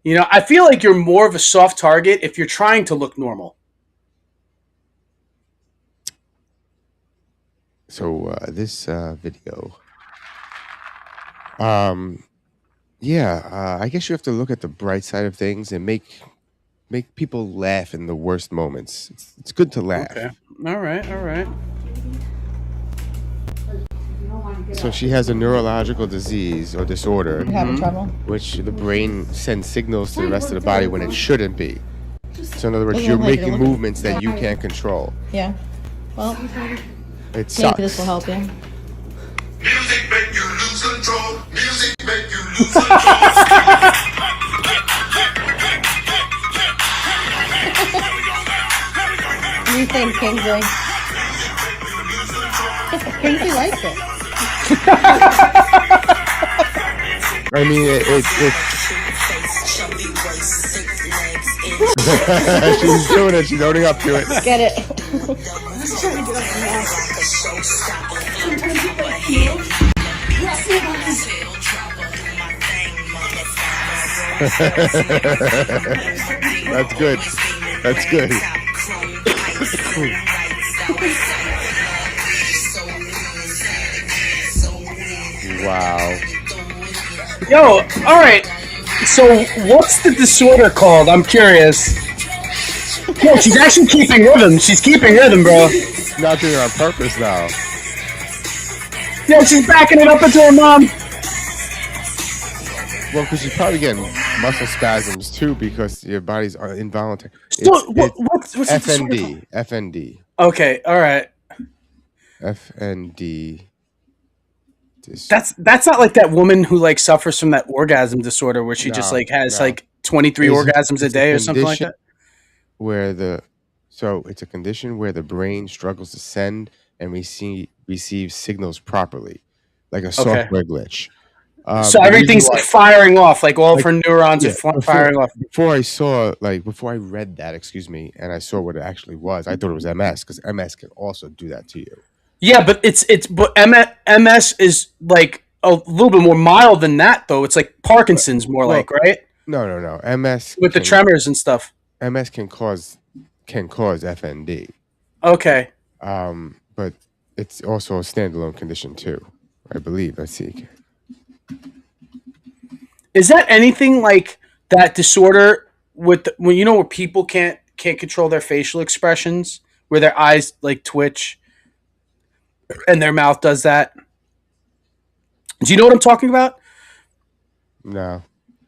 You know, I feel like you're more of a soft target if you're trying to look normal. So this video, I guess you have to look at the bright side of things and make people laugh in the worst moments. It's good to laugh. Okay. All right. So she has a neurological disease or disorder, You having trouble? which the brain sends signals to the rest of the body when it shouldn't be. So in other words, Doesn't you're look like making you're movements that you can't control. Yeah. Well, It sucks. maybe this will help you. Music make you lose control. Music make you lose control. What do you think, Kingsley? Kingsley likes it. I mean, she's doing it. She's owning up to it. Get it. That's good. That's good. Wow. Yo, all right. So what's the disorder called? I'm curious. No, she's actually keeping rhythm. She's keeping rhythm, bro. Not doing it on purpose now. Yo, she's backing it up into her mom. Well, because you're probably getting muscle spasms too because your body's involuntary. So what's the FND? FND. Okay, all right. FND. That's not like that woman who like suffers from that orgasm disorder where she just like has like 23 orgasms a day or something like that. It's a condition where the brain struggles to send and receive signals properly, like a software glitch. So everything's like firing off, like all of her neurons are firing off. Before I read that, and I saw what it actually was, I thought it was MS because MS can also do that to you. Yeah, but but MS is like a little bit more mild than that, though. It's like Parkinson's, right? No. MS with the tremors and stuff. MS can cause FND. Okay. But it's also a standalone condition too, I believe. Let's see. Is that anything like that disorder when where people can't control their facial expressions, where their eyes like twitch? And their mouth does that. Do you know what I'm talking about? No.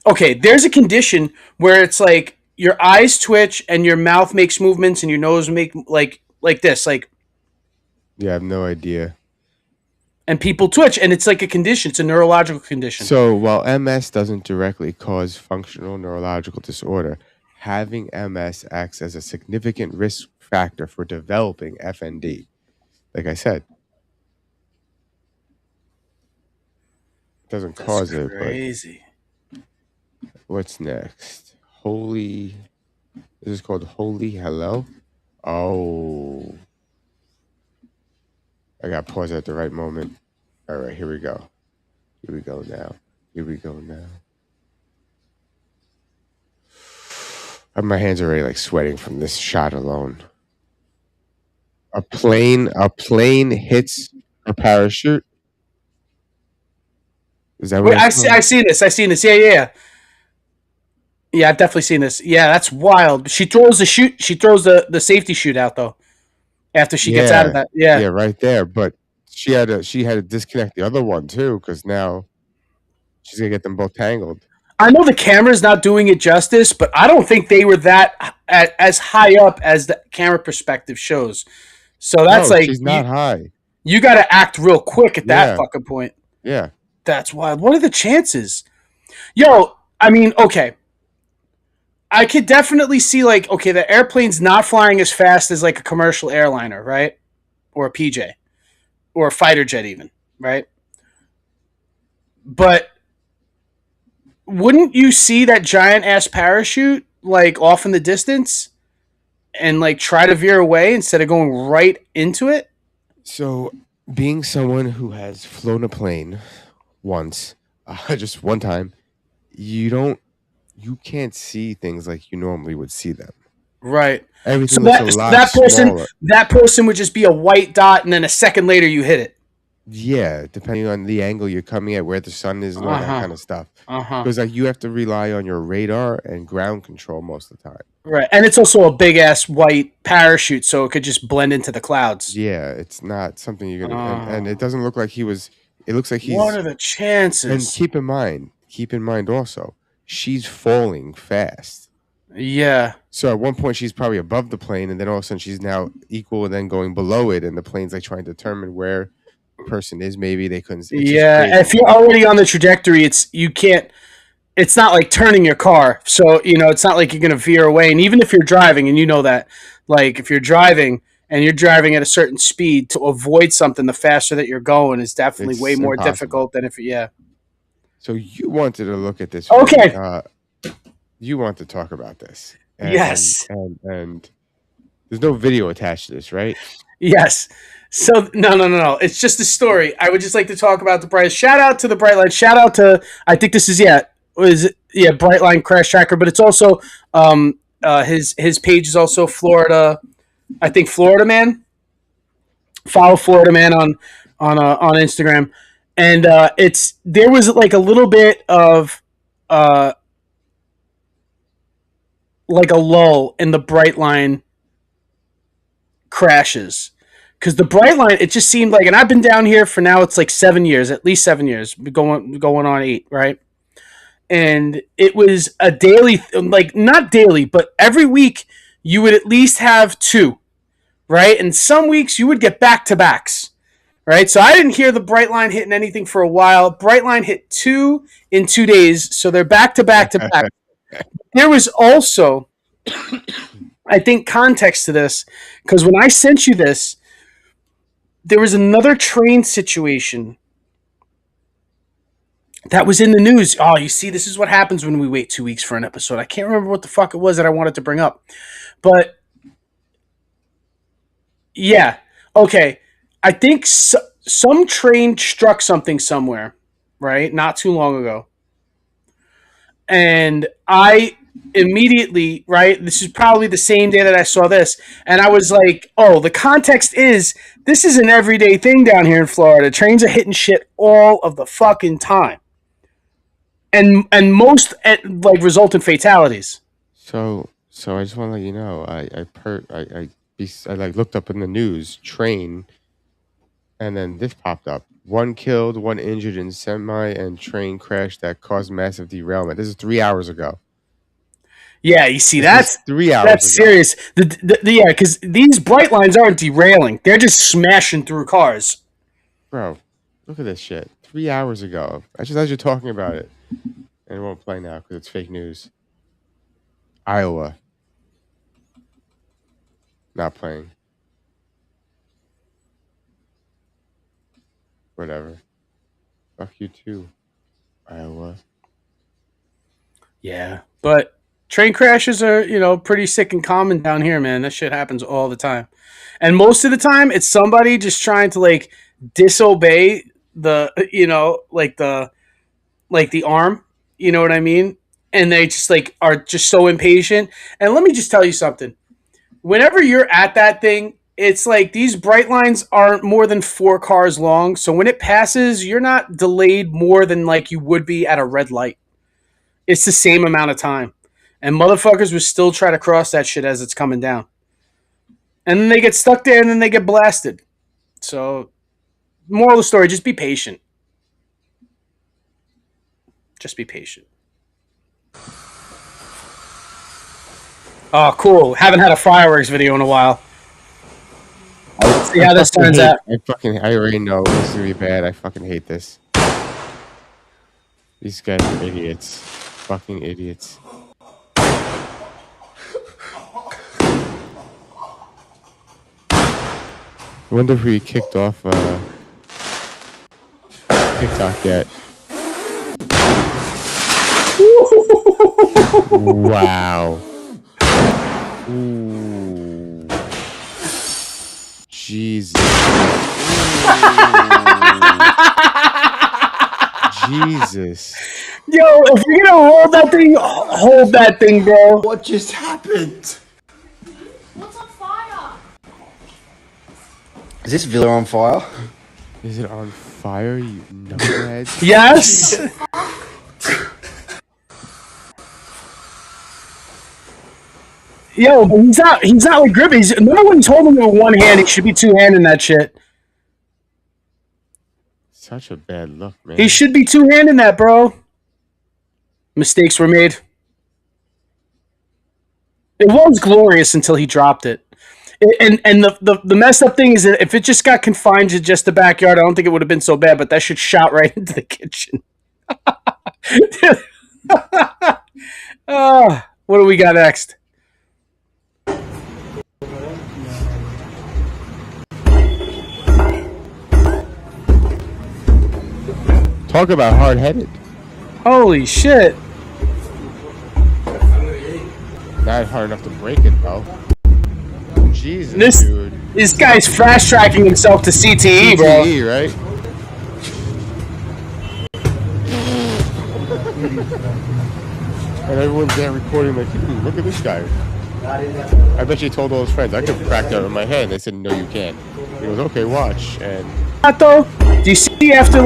Okay, there's a condition where it's like your eyes twitch and your mouth makes movements and your nose make like this, like. Yeah, I have no idea. And people twitch, and it's like a condition. It's a neurological condition. So while MS doesn't directly cause functional neurological disorder, having MS acts as a significant risk factor for developing FND. Like I said. Doesn't cause it, crazy. But what's next? Holy, this is called Holy Hello. Oh, I got paused at the right moment. All right, here we go. Here we go now. My hands are already like sweating from this shot alone. A plane hits a parachute. Is that what? Wait, I seen this. Yeah. Yeah, I've definitely seen this. Yeah, that's wild. She throws the the safety chute out though. After she gets out of that. Yeah. Yeah, right there. But she had to disconnect the other one too, because now she's gonna get them both tangled. I know the camera's not doing it justice, but I don't think they were that as high up as the camera perspective shows. So that's she's not high. You got to act real quick at that fucking point. Yeah. That's wild. What are the chances? Yo, I mean, okay. I could definitely see, like, okay, the airplane's not flying as fast as, like, a commercial airliner, right? Or a PJ. Or a fighter jet even, right? But wouldn't you see that giant-ass parachute, like, off in the distance and, like, try to veer away instead of going right into it? So, being someone who has flown a plane once, just one time, you can't see things like you normally would see them. Right. Everything looks a lot smaller. That person would just be a white dot, and then a second later you hit it. Yeah, depending on the angle you're coming at, where the sun is, and all that kind of stuff. Because like you have to rely on your radar and ground control most of the time. Right, and it's also a big ass white parachute, so it could just blend into the clouds. Yeah, it's not something you're gonna. And it doesn't look like he was. It looks like he's. What are the chances? And keep in mind also, she's falling fast. Yeah. So at one point she's probably above the plane, and then all of a sudden she's now equal, and then going below it, and the plane's like trying to determine where the person is. Maybe they couldn't. Yeah, if you're already on the trajectory, you can't. It's not like turning your car, so it's not like you're gonna veer away. And even if you're driving, and you know that, like if you're driving and you're driving at a certain speed, to avoid something, the faster that you're going is definitely way more difficult than if So you wanted to look at this. Okay. You want to talk about this. Yes. And there's no video attached to this, right? Yes. So no. It's just a story. I would just like to talk about the Bright. Shout out to the Brightline. Shout out to, I think this is Brightline Crash Tracker, but it's also his page is also Florida. I think Florida Man. Follow Florida Man on Instagram, and there was like a little bit of like a lull in the Brightline crashes, because the Brightline, it just seemed like, and I've been down here for now, it's like 7 years, at least 7 years, going on 8, right? and it was a daily, like not daily, but every week you would at least have 2, right? And some weeks you would get back-to-backs, right? So I didn't hear the Brightline hitting anything for a while. Brightline hit 2 in 2 days, so they're back-to-back-to-back. There was also, I think, context to this, because when I sent you this, there was another train situation that was in the news. Oh, you see, this is what happens when we wait 2 weeks for an episode. I can't remember what the fuck it was that I wanted to bring up. But, yeah. Okay. I think some train struck something somewhere, right? Not too long ago. And I immediately, right, this is probably the same day that I saw this, and I was like, oh, the context is, this is an everyday thing down here in Florida. Trains are hitting shit all of the fucking time. And most like result in fatalities. So I just want to let you know, I like looked up in the news train, and then this popped up: 1 killed, 1 injured in semi and train crash that caused massive derailment. This is 3 hours ago. Yeah, you see, that's 3 hours. That's ago. serious. Yeah, because these bright lines aren't derailing; they're just smashing through cars. Bro, look at this shit. 3 hours ago. I just as you're talking about it. And it won't play now because it's fake news. Iowa. Not playing. Whatever. Fuck you too, Iowa. Yeah, but train crashes are, pretty sick and common down here, man. That shit happens all the time. And most of the time, it's somebody just trying to, like, disobey the, the arm. You know what I mean? And they just, like, are just so impatient. And let me just tell you something. Whenever you're at that thing, it's like these bright lines aren't more than 4 cars long. So when it passes, you're not delayed more than, like, you would be at a red light. It's the same amount of time. And motherfuckers will still try to cross that shit as it's coming down. And then they get stuck there and then they get blasted. So, moral of the story, just be patient. Just be patient. Oh, cool. Haven't had a fireworks video in a while. Let's see how this turns out. I already know this is going to be bad. I fucking hate this. These guys are idiots. Fucking idiots. I wonder if we kicked off TikTok yet. Wow. Ooh. Jesus. Jesus. Yo, if you're gonna hold that thing, bro. What just happened? What's on fire? Is this villa on fire? Is it on fire, you knucklehead? Yes. Yo, but he's not like Grippy. Remember when he told him with one hand, he should be two-handing that shit. Such a bad look, man. He should be two-handing that, bro. Mistakes were made. It was glorious until he dropped it. And the messed up thing is that if it just got confined to just the backyard, I don't think it would have been so bad, but that shit shot right into the kitchen. What do we got next? Talk about hard-headed. Holy shit. Not hard enough to break it, though. Jesus, dude. This guy's fast-tracking himself to CTE, bro. CTE, right? And everyone's there recording like, look at this guy. I bet you told all his friends, I could crack that in my head. And they said, no, you can't. He goes, okay, watch. And though, do you see after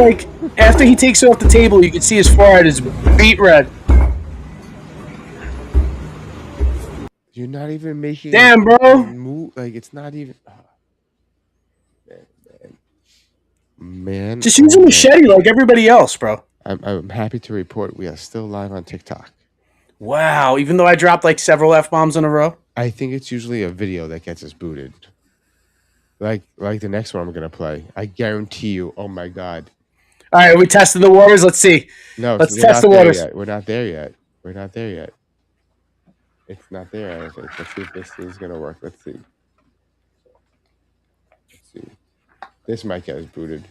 he takes it off the table, you can see his forehead is beet red. You're not even making. Damn, bro. Move. Like it's not even. Man. Just use a machete like everybody else, bro. I'm happy to report we are still live on TikTok. Wow. Even though I dropped like several F-bombs in a row. I think it's usually a video that gets us booted. Like the next one I'm gonna play. I guarantee you. Oh my god. All right, are we testing the waters? Let's see. No, let's we're test not the there waters. yet. We're not there yet. We're not there yet. It's not there. I don't think. Let's see if this is gonna work. Let's see. Let's see. This might get us booted,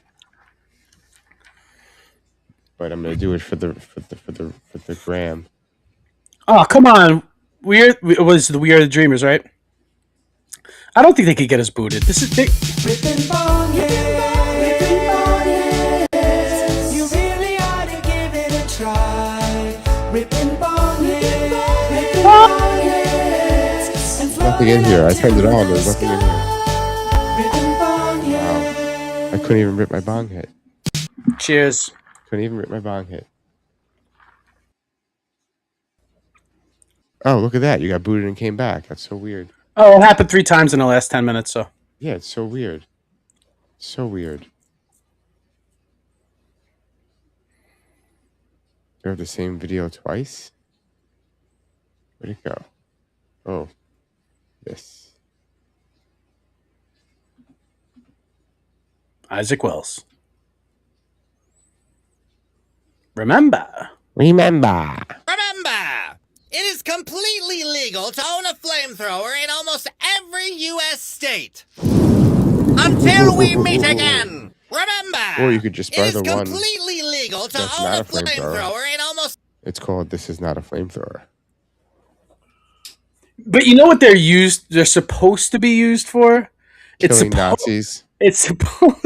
but I'm gonna do it for the gram. Oh, come on. It was the We Are the Dreamers, right? I don't think they could get us booted. This is big. Ripping bong heads, you really ought to give it a try. Ripping bong heads, Nothing in here. I turned it on. There's nothing in here. Wow. I couldn't even rip my bong hit. Cheers. Couldn't even rip my bong hit. Oh, look at that. You got booted and came back. That's so weird. Oh, it happened 3 times in the last 10 minutes, so. Yeah, it's so weird. So weird. You have the same video twice? Where'd it go? Oh. This. Isaac Wells. Remember. Remember, it is completely legal to own a flamethrower in almost every U.S. state. Until we meet again. Remember, Or you could just buy it the is one completely legal to that's own not a a flamethrower. flamethrower in almost... It's called This Is Not a Flamethrower. But you know what they're supposed to be used for? Killing Nazis. It's supposed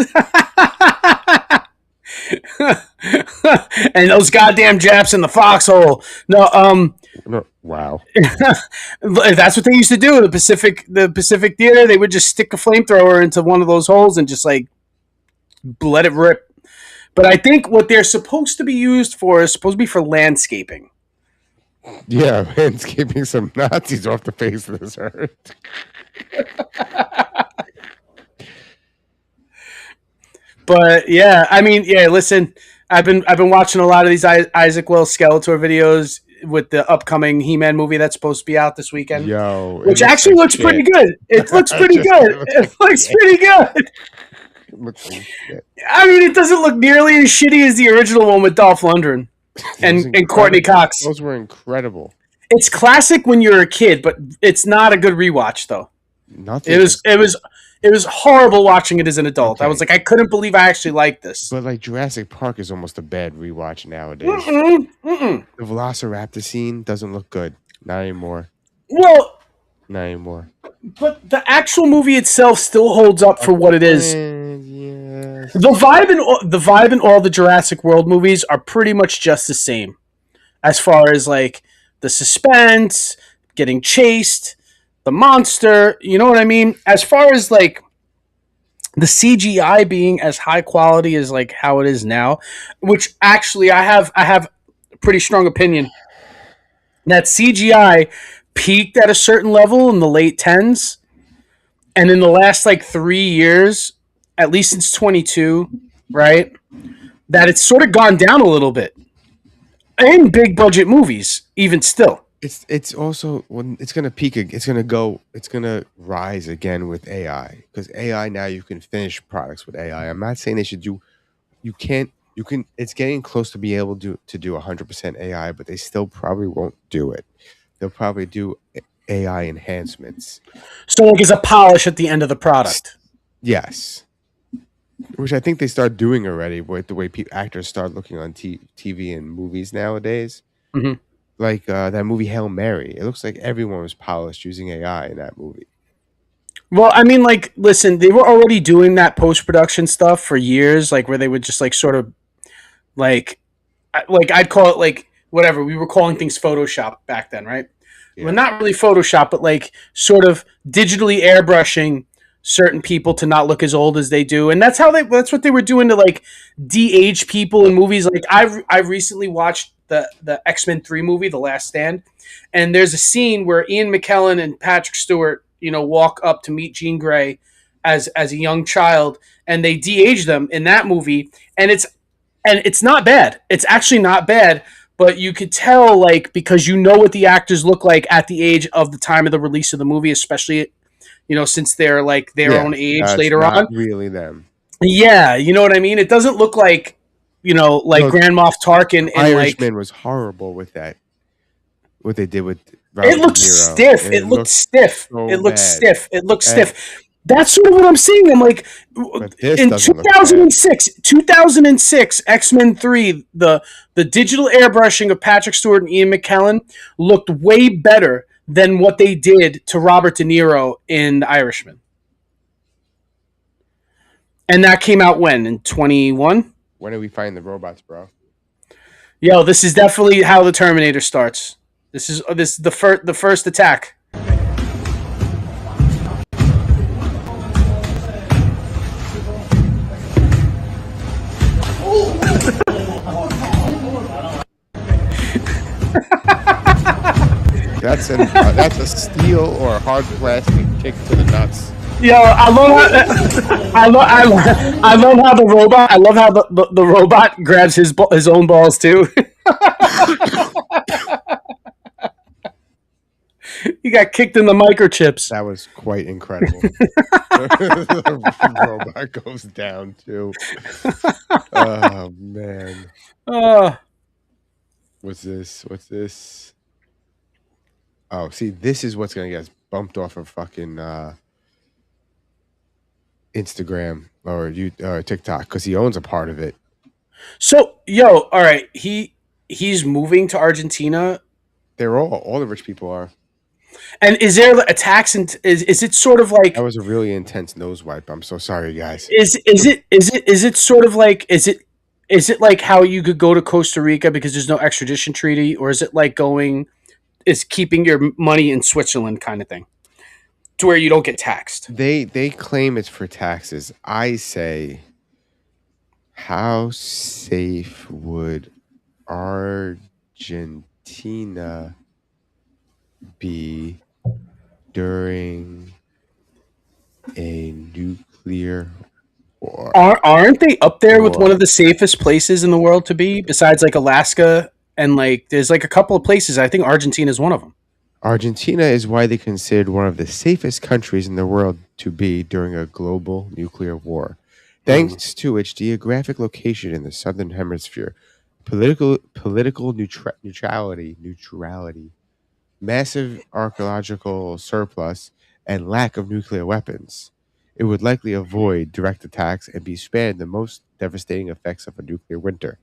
and those goddamn Japs in the foxhole. No, wow. That's what they used to do in the Pacific Theater. They would just stick a flamethrower into one of those holes and just like let it rip. But I think what they're supposed to be used for is supposed to be for landscaping. Yeah, landscaping some Nazis off the face of this earth. But yeah, I mean, yeah. Listen, I've been watching a lot of these Isaac Wells Skeletor videos with the upcoming He-Man movie that's supposed to be out this weekend. Yo, which actually looks pretty good. It looks pretty good. It looks pretty good. I mean, it doesn't look nearly as shitty as the original one with Dolph Lundgren and Courtney Cox. Those were incredible. It's classic when you're a kid, but it's not a good rewatch though. Nothing. It was horrible watching it as an adult. Okay. I was like, I couldn't believe I actually liked this. But like Jurassic Park is almost a bad rewatch nowadays. The Velociraptor scene doesn't look good. Not anymore. Well, not anymore. But the actual movie itself still holds up for what it is. Yes. The vibe in all the Jurassic World movies are pretty much just the same, as far as like the suspense, getting chased, the monster, you know what I mean? As far as like the CGI being as high quality as like how it is now, which actually I have a pretty strong opinion that CGI peaked at a certain level in the late 10s, and in the last like 3 years, at least since 22, right, that it's sort of gone down a little bit in big budget movies, even still. It's also when it's gonna peak, it's gonna rise again with AI, because AI now you can finish products with AI. I'm not saying they should do. You can. It's getting close to be able to do 100% AI, but they still probably won't do it. They'll probably do AI enhancements. So like as a polish at the end of the product. Yes. Which I think they start doing already with the way actors start looking on TV and movies nowadays. Mm-hmm. Like that movie Hail Mary. It looks like everyone was polished using AI in that movie. Well, I mean, like, listen, they were already doing that post-production stuff for years, like where they would just like sort of like I'd call it like whatever. We were calling things Photoshop back then, right? Yeah. Well, not really Photoshop, but like sort of digitally airbrushing certain people to not look as old as they do. And that's what they were doing to like de-age people in movies. Like I recently watched the X-Men 3 movie, The Last Stand, and there's a scene where Ian McKellen and Patrick Stewart, walk up to meet Jean Grey as a young child, and they de-age them in that movie, and it's and it's not bad. It's actually not bad, but you could tell, like, because you know what the actors look like at the age of the time of the release of the movie, especially, since they're like their own age it's later not on. really them. Yeah, you know what I mean? It doesn't look like, Grand Moff Tarkin and Irishman was horrible with that. What they did with Robert it looked De Niro. stiff. It looked stiff. So It looked bad. stiff. It looked stiff. That's sort of what I'm saying. I'm like, in 2006, X-Men 3, the digital airbrushing of Patrick Stewart and Ian McKellen looked way better than what they did to Robert De Niro in The Irishman. And that came out when? In 21? When did we find the robots, bro? Yo, this is definitely how the Terminator starts. This is the first attack. That's a steel or a hard plastic kick to the nuts. Yo, I love how the robot. I love how the robot grabs his own balls too. He got kicked in the microchips. That was quite incredible. The robot goes down too. Oh man. What's this? Oh, see, this is what's gonna get us bumped off of fucking Instagram or TikTok because he owns a part of it. So, yo, all right, he's moving to Argentina. They're all the rich people are. And is there a tax? And is it sort of like that was a really intense nose wipe? I'm so sorry, guys. Is it sort of like is it like how you could go to Costa Rica because there's no extradition treaty, or is it like keeping your money in Switzerland kind of thing, to where you don't get taxed? They claim it's for taxes. I say, how safe would Argentina be during a nuclear war? Aren't they up there with one of the safest places in the world to be, besides like Alaska? And like, there's like a couple of places. I think Argentina is one of them. Argentina is widely considered one of the safest countries in the world to be during a global nuclear war, thanks to its geographic location in the southern hemisphere, political neutrality, massive archaeological surplus, and lack of nuclear weapons. It would likely avoid direct attacks and be spared the most devastating effects of a nuclear winter.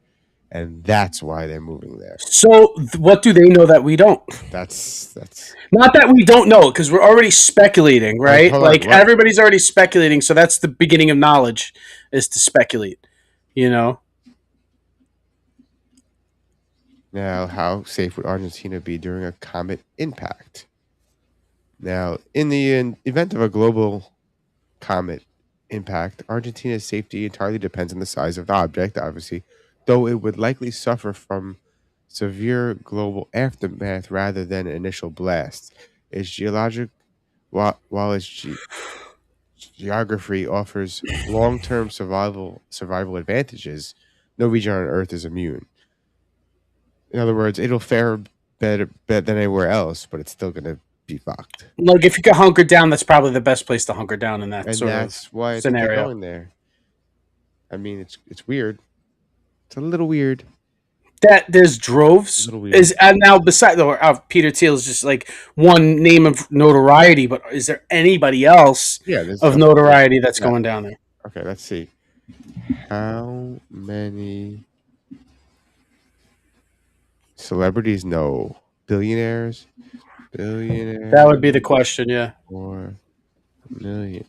And that's why they're moving there. So what do they know that we don't? That's not that we don't know, because we're already speculating, right? Like everybody's already speculating. So that's the beginning of knowledge, is to speculate, Now, how safe would Argentina be during a comet impact? Now, in the event of a global comet impact, Argentina's safety entirely depends on the size of the object, obviously, though it would likely suffer from severe global aftermath rather than initial blasts. Its while its geography offers long-term survival advantages, no region on Earth is immune. In other words, it'll fare better than anywhere else, but it's still going to be fucked. Like, if you could hunker down, that's probably the best place to hunker down in that sort that's of why I scenario. think they're going there. I mean, it's weird. It's a little weird. That there's droves is now beside Peter Thiel is just like one name of notoriety, but is there anybody else of notoriety that's going down there? Okay, let's see. How many celebrities know? Billionaires? That would be the question, yeah. Or millionaires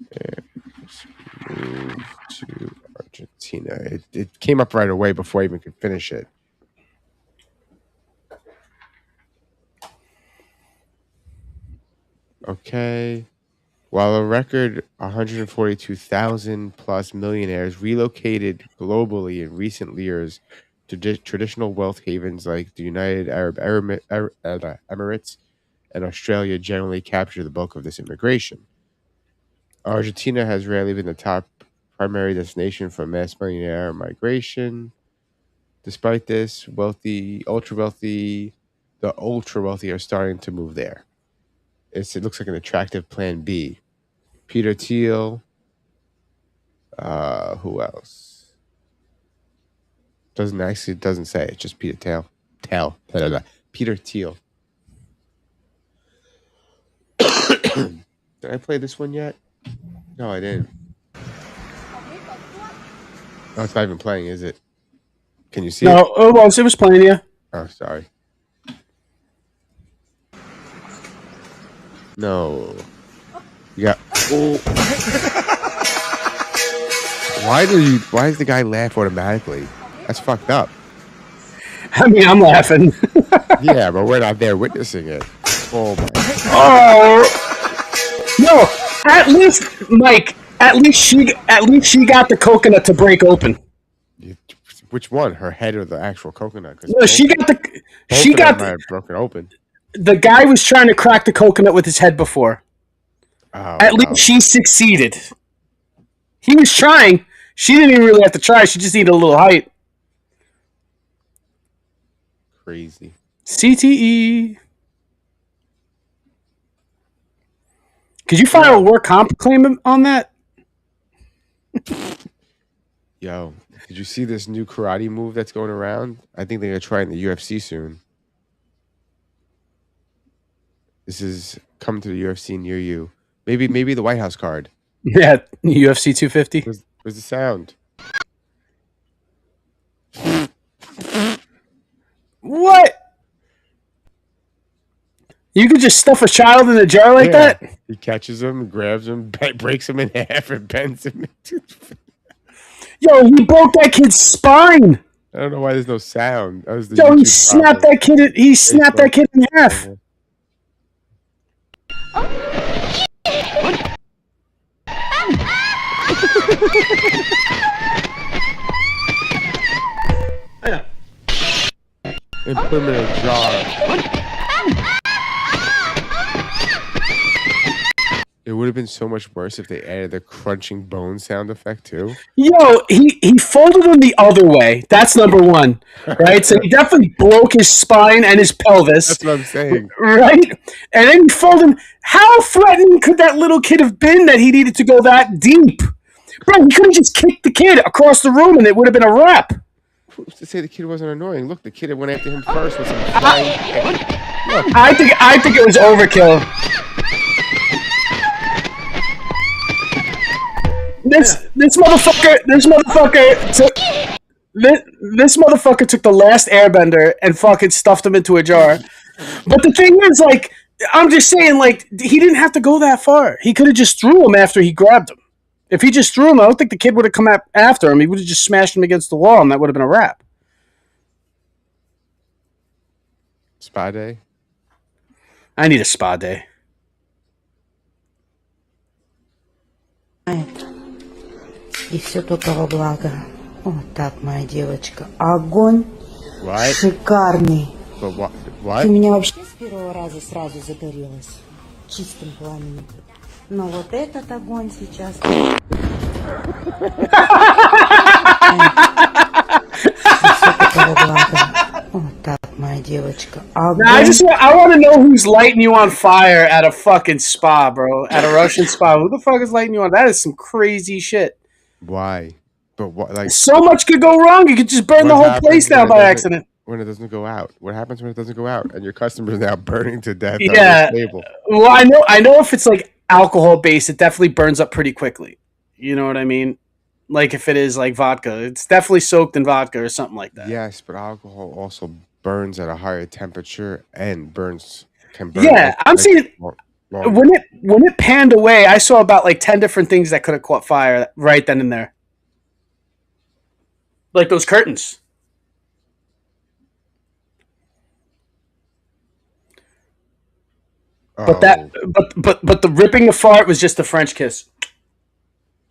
move to Argentina. It came up right away before I even could finish it. Okay. While a record 142,000 plus millionaires relocated globally in recent years to traditional wealth havens like the United Arab Emirates and Australia generally capture the bulk of this immigration. Argentina has rarely been the top primary destination for mass millionaire migration. Despite this, the ultra wealthy are starting to move there. It looks like an attractive plan B. Peter Thiel. Who else? Doesn't say. It's just Peter Thiel. Peter Thiel. Did I play this one yet? No, I didn't. Oh, it's not even playing, is it? Can you see it? No, it was playing, yeah. Oh, sorry. No. You got. Oh. Why does the guy laugh automatically? That's fucked up. I mean, I'm laughing. Yeah, but we're not there witnessing it. Oh my God. Oh no! At least, Mike. At least she got the coconut to break open. Which one? Her head or the actual coconut? No, she got broken open. The guy was trying to crack the coconut with his head before. Oh, At least she succeeded. He was trying. She didn't even really have to try. She just needed a little height. Crazy. CTE. Could you file a work comp claim on that? Yo, did you see this new karate move that's going around? I think they're going to try in the UFC soon. This is coming to the UFC near you. Maybe the White House card. Yeah, UFC 250. Where's the sound? What? You could just stuff a child in a jar like that? He catches him, grabs him, breaks him in half, and bends him. Yo, he broke that kid's spine. I don't know why there's no sound. That was the Yo, he YouTube snapped problem. that kid. He snapped that kid in half. And put him in a jar. It would have been so much worse if they added the crunching bone sound effect too. Yo, he folded him the other way. That's number one, right? So he definitely broke his spine and his pelvis. That's what I'm saying. Right? And then he folded him. How threatening could that little kid have been that he needed to go that deep? Bro, he could have just kicked the kid across the room and it would have been a wrap. Who's to say the kid wasn't annoying? Look, the kid went after him first with some flying kick. Look. I think it was overkill. This motherfucker took the last airbender and fucking stuffed him into a jar. But the thing is, like, I'm just saying, like, he didn't have to go that far. He could have just threw him after he grabbed him. If he just threw him, I don't think the kid would have come after him. He would have just smashed him against the wall, and that would have been a wrap. Spa day? I need a spa day. И все только во благо. Вот так, моя девочка. Огонь шикарный. Ты меня вообще с первого раза сразу загорелась. Чистым пламенем. Но вот этот огонь сейчас... Вот так, моя девочка. I want to know who's lighting you on fire at a fucking spa, bro. At a Russian spa. Who the fuck is lighting you on? That is some crazy shit. Why? But what? Like, so much could go wrong. You could just burn the whole place down by accident. When it doesn't go out, what happens when it doesn't go out, and your customer's now burning to death? Yeah. On the table? Well, I know if it's like alcohol based, it definitely burns up pretty quickly. You know what I mean? Like if it is like vodka, it's definitely soaked in vodka or something like that. Yes, but alcohol also burns at a higher temperature and can burn. Yeah, I'm saying when it panned away, I saw about like 10 different things that could have caught fire right then and there. Like those curtains. But but the ripping the fart was just a French kiss.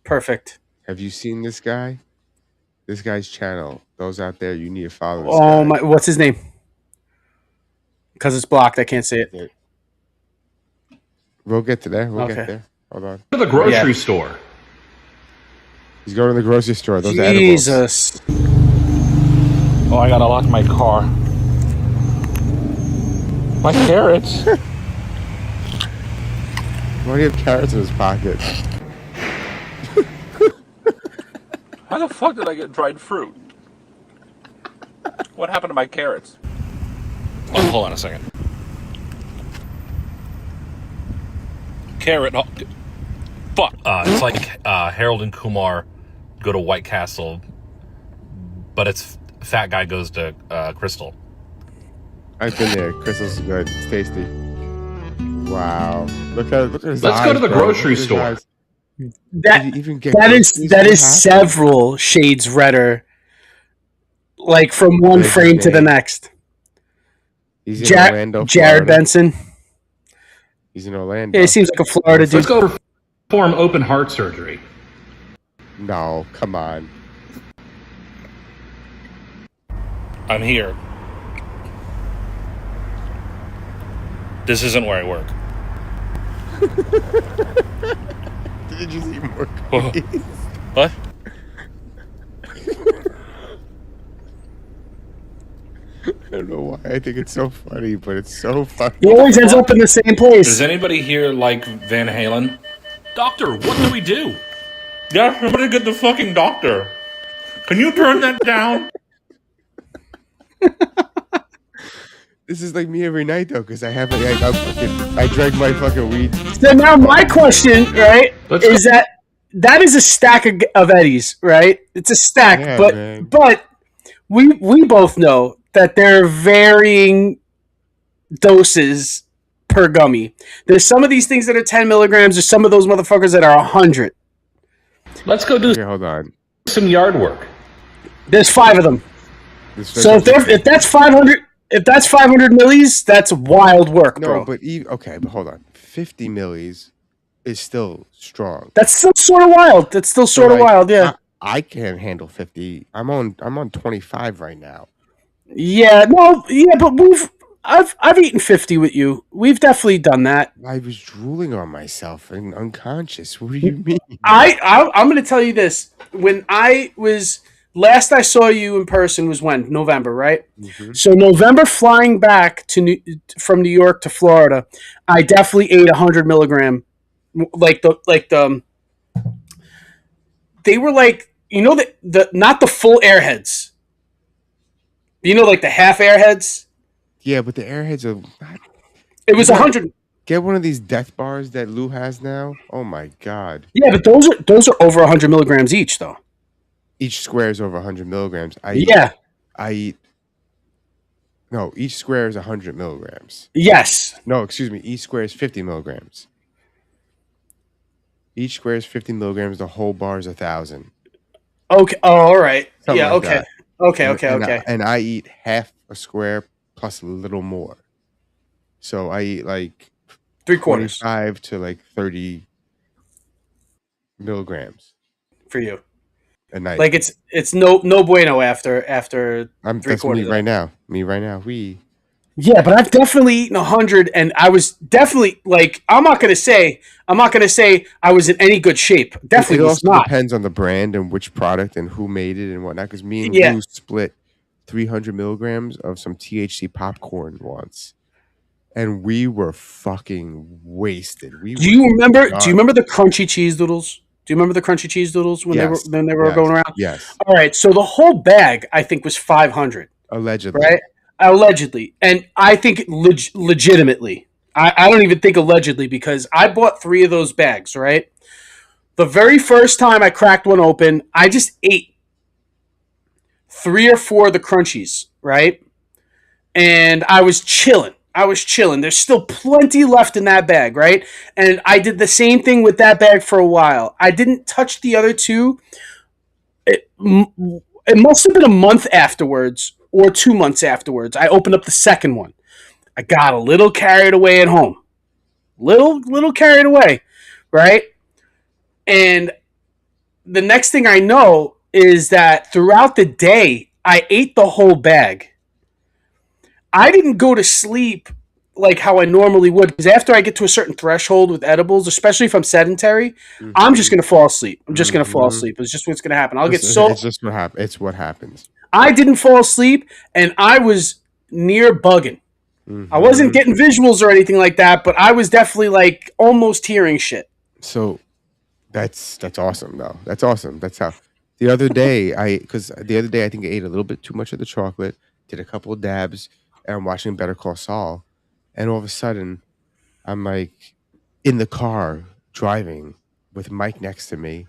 Perfect. Have you seen this guy? This guy's channel. Those out there, you need to follow this Oh guy. my! What's his name? Because it's blocked, I can't say it. We'll get to there. We'll get there. Hold on. To the grocery store. He's going to the grocery store. Those Jesus. edibles. Oh, I gotta lock my car. My carrots. Why do you have carrots in his pocket? How the fuck did I get dried fruit? What happened to my carrots? Oh, hold on a second. Carrot. Fuck. It's like Harold and Kumar go to White Castle, but it's fat guy goes to Crystal. I've been there. Crystal's good. It's tasty. Wow. Look at his Let's eyes, go to the bro. grocery Look at his store. eyes. That Did he even get that is groceries? that What is happened? several shades redder, like from one What's frame his to the name? next. He's in Orlando, Jared Florida. Benson. He's in Orlando. Yeah, he seems like a Florida dude. Let's go perform open heart surgery. No, come on. I'm here. This isn't where I work. Did you see more Whoa. cookies? What? I don't know why. I think it's so funny, but it's so funny. He always ends up in the same place. Does anybody here like Van Halen? Doctor, what do we do? Yeah, somebody get the fucking doctor. Can you turn that down? This is like me every night though, because I have I drank my fucking weed. So now my question, right, is that is a stack of Eddies, right? It's a stack, Yeah, but man. but we both know that there are varying doses per gummy. There's some of these things that are 10 milligrams. There's some of those motherfuckers that are 100. Let's go do hold on. some yard work. There's 5 of them. So if that's 500, if that's 500 millis, that's wild work, No, bro. but okay, but hold on. 50 millis is still strong. That's still sort of wild. That's still sort of wild, yeah. I can't handle 50. I'm on 25 right now. Yeah, no, yeah, but I've eaten 50 with you. We've definitely done that. I was drooling on myself and unconscious. What do you mean? I'm going to tell you this. When I was last I saw you in person was when? November, right? Mm-hmm. So November flying back from New York to Florida, I definitely ate 100 milligram. They were like, you know, the not the full Airheads. You know, like the half Airheads. Yeah, but the Airheads are. It was 100. Get one of these death bars that Lou has now. Oh my god. Yeah, but those are over 100 milligrams each, though. Each square is over 100 milligrams. No, each square is 100 milligrams. Yes. No, excuse me. Each square is 50 milligrams. Each square is 50 milligrams. The whole bar is 1,000. Okay. Oh, all right. Something yeah. like Okay. that. Okay. And I eat half a square plus a little more. So I eat like 3/4 25 to like 30 milligrams for you a night. Like it's no bueno after that's 3/4. me right now. Me right now. Yeah, but I've definitely eaten 100, and I was definitely like, I'm not gonna say I was in any good shape. Definitely It was also not. depends on the brand and which product and who made it and whatnot. Because me and Yeah. Lou split 300 milligrams of some THC popcorn once, and we were fucking wasted. Do you remember the crunchy cheese doodles? Do you remember the crunchy cheese doodles when they were going around? Yes. All right, so the whole bag I think was 500. Allegedly. Right? Allegedly. And I think legitimately. I don't even think allegedly, because I bought 3 of those bags, right? The very first time I cracked one open, I just ate 3 or 4 of the crunchies, right? And I was chilling. There's still plenty left in that bag, right? And I did the same thing with that bag for a while. I didn't touch the other 2. It must have been a month afterwards or 2 months afterwards. I opened up the second one. I got a little carried away at home. Little carried away, right? And the next thing I know is that throughout the day, I ate the whole bag. I didn't go to sleep like how I normally would, because after I get to a certain threshold with edibles, especially if I'm sedentary, I'm just going to fall asleep. It's just what's going to happen. It's just what happens. It's what happens. I didn't fall asleep, and I was near bugging. Mm-hmm. I wasn't getting visuals or anything like that, but I was definitely like almost hearing shit. So that's awesome though. That's awesome. That's how the other day I think I ate a little bit too much of the chocolate, did a couple of dabs, and I'm watching Better Call Saul, and all of a sudden I'm like in the car driving with Mike next to me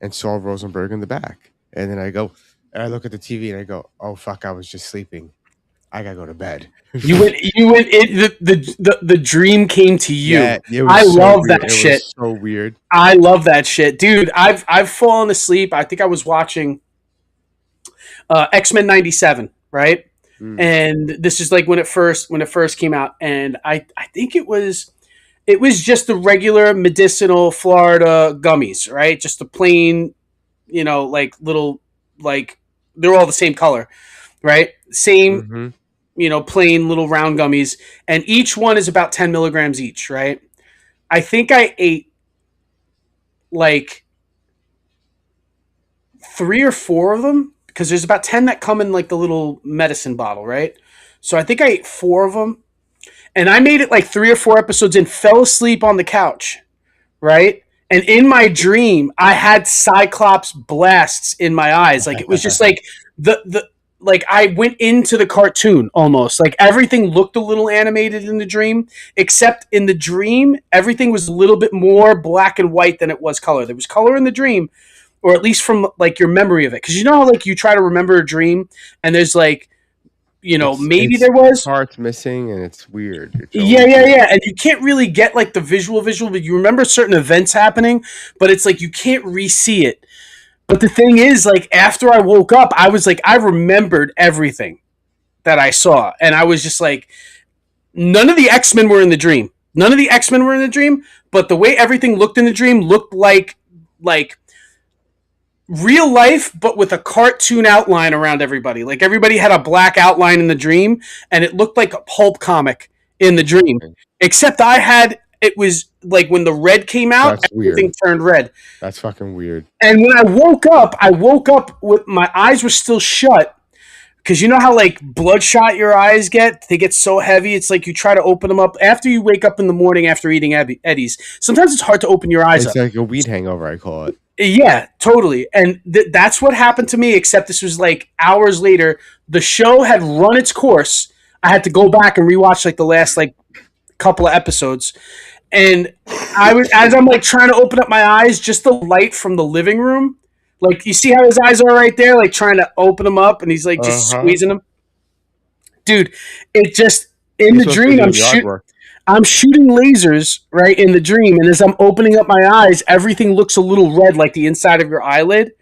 and Saul Rosenberg in the back. And then I look at the TV and I go, oh fuck, I was just sleeping. I gotta go to bed. You went the dream came to you. Yeah, it was I so love weird. that It shit. was so weird. I love that shit. Dude, I've fallen asleep. I think I was watching X-Men 97, right? And this is like when it first came out, and I think it was just the regular medicinal Florida gummies, right? Just the plain, like little, like they're all the same color, right? Same, plain little round gummies, and each one is about 10 milligrams each, right? I think I ate like 3 or 4 of them because there's about 10 that come in like the little medicine bottle, right? So I think I ate 4 of them, and I made it like 3 or 4 episodes and fell asleep on the couch, right? And in my dream, I had Cyclops blasts in my eyes. Like it was just like like I went into the cartoon almost. Like everything looked a little animated in the dream, except in the dream, everything was a little bit more black and white than it was color. There was color in the dream, or at least from like your memory of it. Because you know how like you try to remember a dream and there's like, maybe there was parts missing and it's weird. Yeah. And you can't really get like the visual, but you remember certain events happening, but it's like you can't re-see it. But the thing is, like, after I woke up, I was like, I remembered everything that I saw. And I was just like, none of the X-Men were in the dream. But the way everything looked in the dream looked like real life, but with a cartoon outline around everybody. Like, everybody had a black outline in the dream, and it looked like a pulp comic in the dream. Except it was like when the red came out, everything turned red. That's fucking weird. And when I woke up with my eyes were still shut. Because you know how like bloodshot your eyes get? They get so heavy. It's like you try to open them up after you wake up in the morning after eating Eddie's. Sometimes it's hard to open your eyes up. It's like a weed hangover, I call it. Yeah, totally. And that's what happened to me, except this was like hours later. The show had run its course. I had to go back and rewatch like the last like couple of episodes. And as I'm like trying to open up my eyes, just the light from the living room, like you see how his eyes are right there, like trying to open them up, and he's like just squeezing them. Dude, it just in the dream I'm shooting lasers right in the dream, and as I'm opening up my eyes, everything looks a little red, like the inside of your eyelid,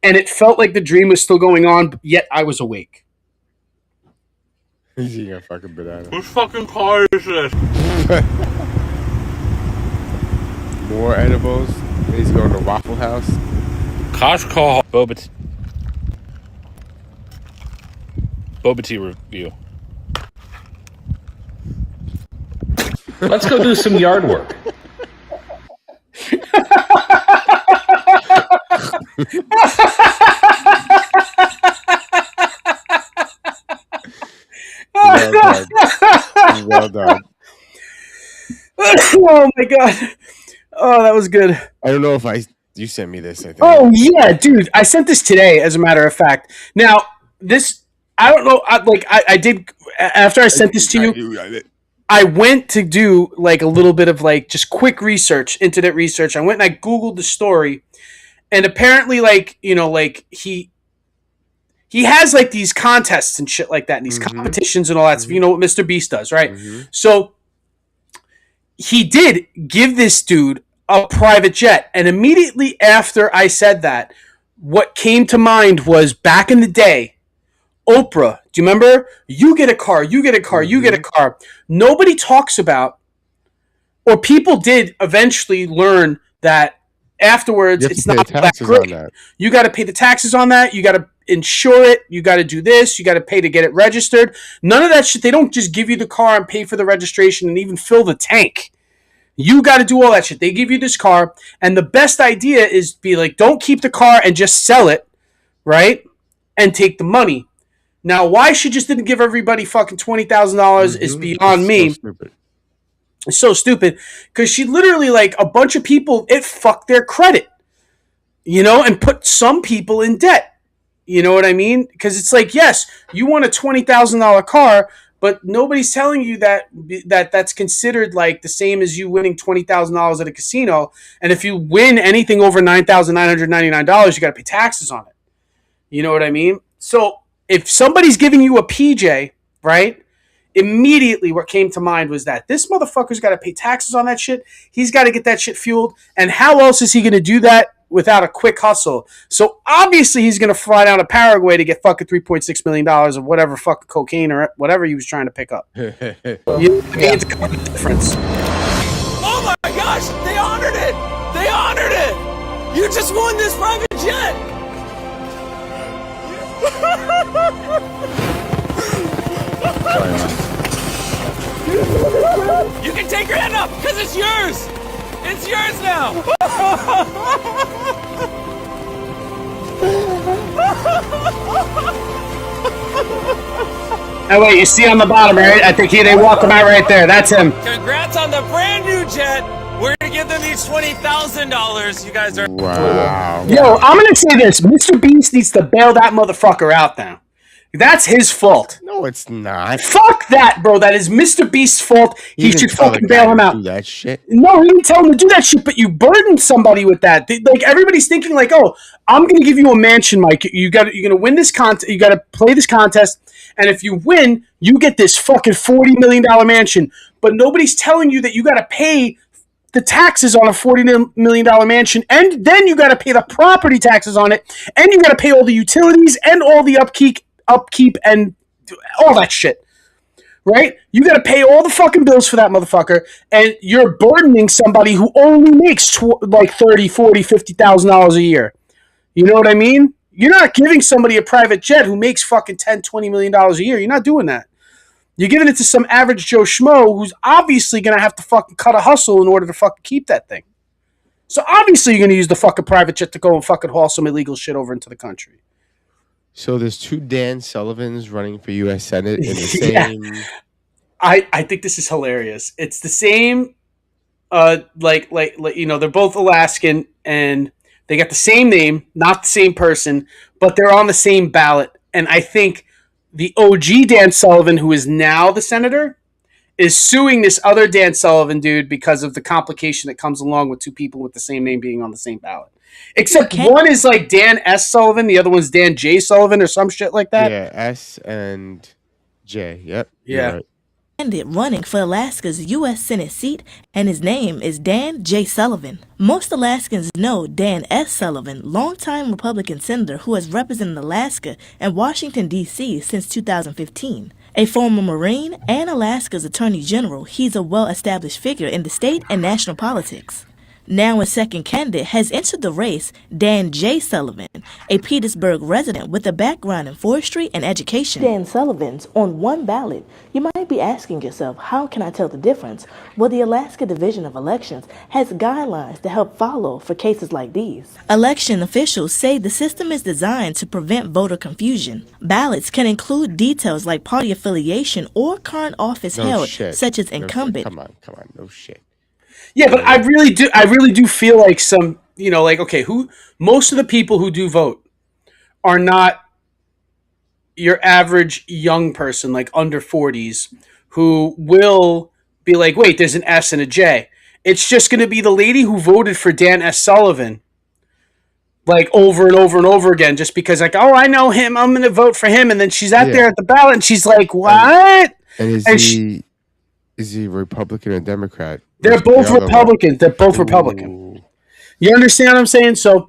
and it felt like the dream was still going on, but yet I was awake. He's eating a fucking banana. Whose fucking car is this? More edibles. He's going to Waffle House. Costco Boba tea review. Let's go do some yard work. Well done. Oh my god. Oh, that was good. I don't know if you sent me this, I think. Oh yeah, dude. I sent this today, as a matter of fact. Now, this I don't know, I did after I sent this to you. I went to do like a little bit of like just quick research, internet research. I went and I Googled the story, and apparently like, like he has like these contests and shit like that, and these competitions and all that stuff. You know what Mr. Beast does, right? So he did give this dude a private jet, and immediately after I said that, what came to mind was back in the day, Oprah. Do you remember? You get a car, you get a car, you get a car. Nobody talks about, or people did eventually learn that afterwards it's not that great. You got to pay the taxes on that. You got to insure it. You got to do this. You got to pay to get it registered. None of that shit. They don't just give you the car and pay for the registration and even fill the tank. You got to do all that shit. They give you this car, and the best idea is be like, don't keep the car and just sell it, right? and take the money. Now, why she just didn't give everybody fucking $20,000 is beyond me. So stupid. It's so stupid because she literally, like, a bunch of people, it fucked their credit, and put some people in debt. You know what I mean? Because it's like, yes, you want a $20,000 car, but nobody's telling you that's considered like the same as you winning $20,000 at a casino. And if you win anything over $9,999, you got to pay taxes on it. You know what I mean? So if somebody's giving you a PJ, right? Immediately what came to mind was that this motherfucker's got to pay taxes on that shit. He's got to get that shit fueled. And how else is he going to do that without a quick hustle? So obviously he's going to fly down to Paraguay to get fucking $3.6 million of whatever fucking cocaine or whatever he was trying to pick up. It's a difference. Oh my gosh, they honored it! They honored it! You just won this private jet! You can take your hand up, because it's yours! It's yours now! Oh wait, you see on the bottom, right? I think they walk him out right there. That's him. Congrats on the brand new jet! We're gonna give them each $20,000. You guys are... Wow. Yo, I'm gonna say this. Mr. Beast needs to bail that motherfucker out now. That's his fault. No, it's not. Fuck that, bro. That is Mr. Beast's fault. He should fucking bail him out. Do that shit. No, he didn't tell him to do that shit, but you burdened somebody with that. Like, everybody's thinking like, oh, I'm gonna give you a mansion, Mike. You're gonna win this contest. You gotta play this contest, and if you win, you get this fucking $40 million mansion. But nobody's telling you that you gotta pay the taxes on a $40 million mansion, and then you gotta pay the property taxes on it, and you gotta pay all the utilities and all the upkeep and all that shit, right? You got to pay all the fucking bills for that motherfucker, and you're burdening somebody who only makes like $30,000, $40,000, $50,000 a year. You know what I mean? You're not giving somebody a private jet who makes fucking $10, $20 million a year. You're not doing that. You're giving it to some average Joe Schmo who's obviously going to have to fucking cut a hustle in order to fucking keep that thing. So obviously you're going to use the fucking private jet to go and fucking haul some illegal shit over into the country. So there's two Dan Sullivans running for U.S. Senate in the same. Yeah. I think this is hilarious. It's the same, like they're both Alaskan and they got the same name, not the same person, but they're on the same ballot. And I think the OG Dan Sullivan, who is now the senator, is suing this other Dan Sullivan dude because of the complication that comes along with two people with the same name being on the same ballot. Except one is like Dan S. Sullivan, the other one's Dan J. Sullivan or some shit like that. Yeah, S and J. Yep. Yeah. Right. Running for Alaska's U.S. Senate seat, and his name is Dan J. Sullivan. Most Alaskans know Dan S. Sullivan, longtime Republican senator who has represented Alaska and Washington, D.C. since 2015. A former Marine and Alaska's Attorney General, he's a well-established figure in the state and national politics. Now a second candidate has entered the race, Dan J. Sullivan, a Petersburg resident with a background in forestry and education. Dan Sullivan's on one ballot. You might be asking yourself, how can I tell the difference? Well, the Alaska Division of Elections has guidelines to help follow for cases like these. Election officials say the system is designed to prevent voter confusion. Ballots can include details like party affiliation or current office held, such as incumbent. Come on, no shit. Yeah, but I really do feel like some, okay, most of the people who do vote are not your average young person, like under 40s, who will be like, wait, there's an S and a J. It's just going to be the lady who voted for Dan S. Sullivan, like over and over and over again, just because like, oh, I know him, I'm going to vote for him. And then she's out there at the ballot and she's like, what? And is he Republican or Democrat? They're both Republicans. They're both Republican. You understand what I'm saying? So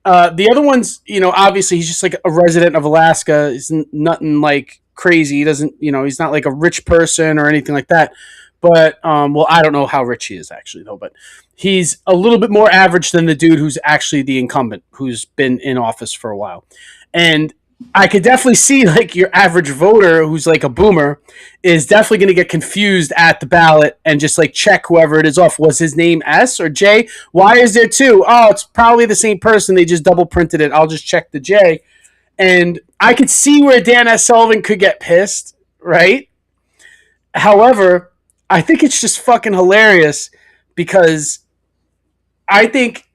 the other one's, obviously he's just like a resident of Alaska. He's nothing like crazy. He doesn't, he's not like a rich person or anything like that. But, I don't know how rich he is actually though, but he's a little bit more average than the dude who's actually the incumbent, who's been in office for a while. And I could definitely see like your average voter who's like a boomer is definitely going to get confused at the ballot and just like check whoever it is off. Was his name S or J? Why is there two? Oh, it's probably the same person. They just double printed it. I'll just check the J. And I could see where Dan S. Sullivan could get pissed, right? However, I think it's just fucking hilarious because I think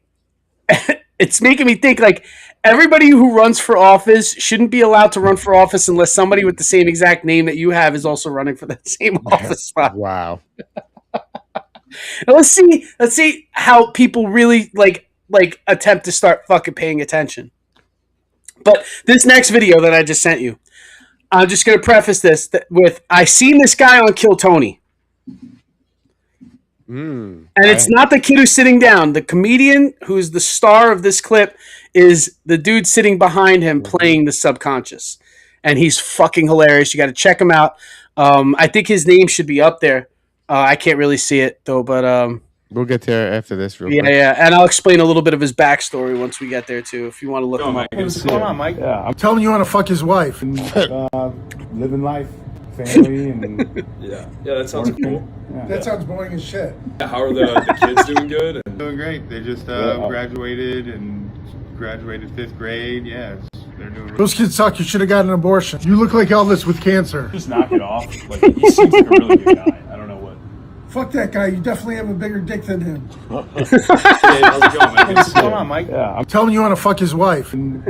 it's making me think like everybody who runs for office shouldn't be allowed to run for office unless somebody with the same exact name that you have is also running for that same office spot. Wow. Now let's see how people really like attempt to start fucking paying attention. But this next video that I just sent you, I'm just going to preface this with I seen this guy on Kill Tony. And it's not the kid who's sitting down. The comedian who's the star of this clip is the dude sitting behind him playing the subconscious. And he's fucking hilarious. You got to check him out. I think his name should be up there. I can't really see it, though, but... we'll get there after this real quick. Yeah, and I'll explain a little bit of his backstory once we get there, too, if you want to look him up. What's going on, Mike? Yeah, I'm telling you want to fuck his wife. living life, family, and yeah, that sounds cool. Yeah. That sounds boring as shit. How are the kids doing? Good? Doing great. They just graduated fifth grade. Yeah, they're doing really Those kids suck. You should have gotten an abortion. You look like Elvis with cancer. Just knock it off. Like, he seems like a really good guy. I don't know what. Fuck that guy. You definitely have a bigger dick than him. Hey, how's it going, man? What's going on, Mike? Yeah, I'm telling you want to fuck his wife. Now,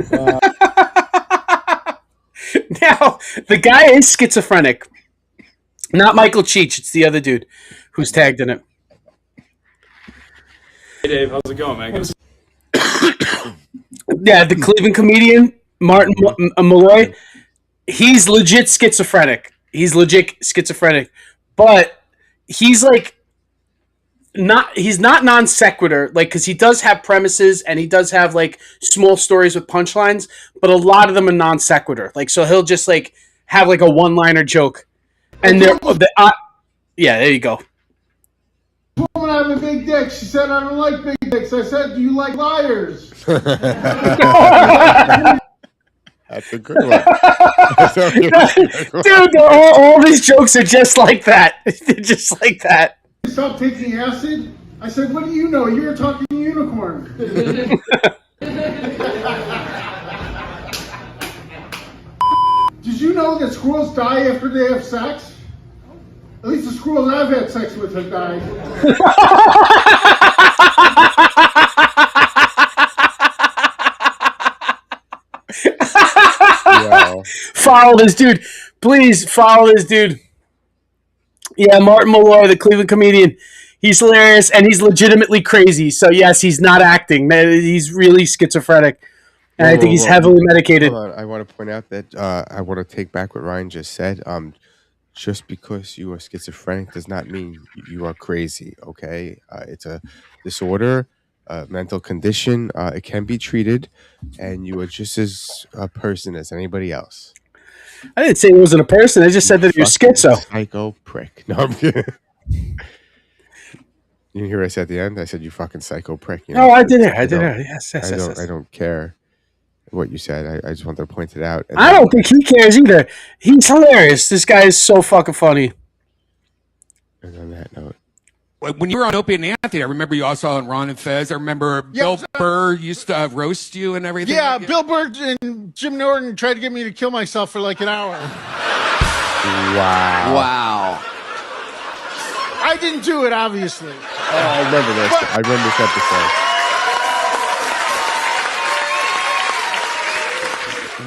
the guy is schizophrenic. Not Michael Cheech. It's the other dude who's tagged in it. Hey, Dave. How's it going, man? Yeah, the Cleveland comedian, Martin Malloy. He's legit schizophrenic. But he's like he's not non sequitur, like, because he does have premises and he does have like small stories with punchlines, but a lot of them are non sequitur. Like, so he'll just like have like a one liner joke, and yeah, there you go. Woman having a big dick. She said, "I don't like big dicks." I said, "Do you like liars?" That's a good one. Dude, all these jokes are just like that. They're just like that. Stop taking acid. I said, "What do you know? You're a talking unicorn." Did you know that squirrels die after they have sex? At least the squirrels I've had sex with have died. Follow this dude. Please follow this dude. Yeah, Martin Malloy, the Cleveland comedian. He's hilarious and he's legitimately crazy. So yes, he's not acting. He's really schizophrenic. And I think he's heavily medicated. Hold on. I want to point out that I want to take back what Ryan just said. Just because you are schizophrenic does not mean you are crazy, okay? It's a disorder, a mental condition. It can be treated, and you are just as a person as anybody else. I didn't say he wasn't a person. I just said that he was schizo. Psycho prick. No, I'm kidding. You hear what I said at the end? I said, you fucking psycho prick. You know? Oh, I did it. Yes. I don't care what you said. I just wanted to point it out. I don't think he cares either. He's hilarious. This guy is so fucking funny. And on that note, when you were on Opie and Anthony, I remember you also on Ron and Fez. I remember Bill Burr used to roast you and everything. Yeah, Bill Burr and Jim Norton tried to get me to kill myself for like an hour. Wow. I didn't do it, obviously. Oh, I remember this. I remember this episode.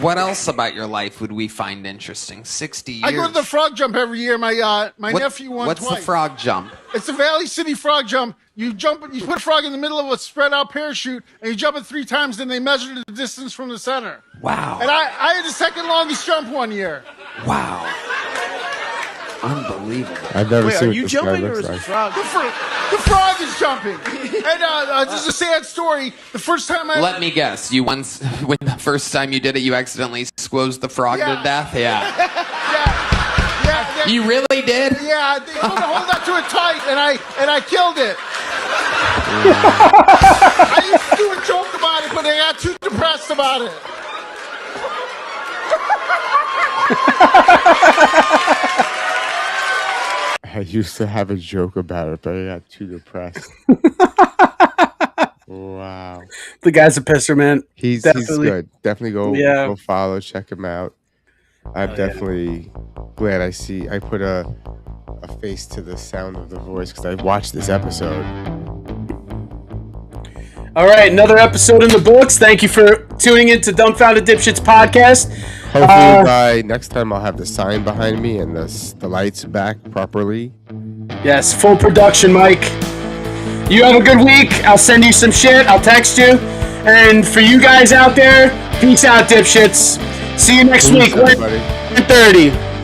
What else about your life would we find interesting? 60 years. I go to the frog jump every year. My nephew won What's twice. the frog jump? It's the Valley City frog jump. You jump, you put a frog in the middle of a spread out parachute, and you jump it 3 times, then they measure the distance from the center. Wow. And I had the second longest jump one year. Wow. Unbelievable. I've never seen are you jumping or is the frog? The frog is jumping. And this is a sad story. The first time Let me guess. When the first time you did it, you accidentally squoze the frog to death? Yeah. You really did? Yeah, they told me to hold on to it tight, and I killed it. I used to do a joke about it, but I got too depressed about it. I used to have a joke about it, but I got too depressed. Wow. The guy's a pisser, man. He's good. Definitely go follow, check him out. I'm definitely glad I put a face to the sound of the voice because I watched this episode. All right, another episode in the books. Thank you for tuning in to Dumbfounded Dipshits podcast. Hopefully by next time I'll have the sign behind me and the lights back properly. Yes, full production, Mike. You have a good week. I'll send you some shit. I'll text you. And for you guys out there, peace out, dipshits. See you next week. 1:30.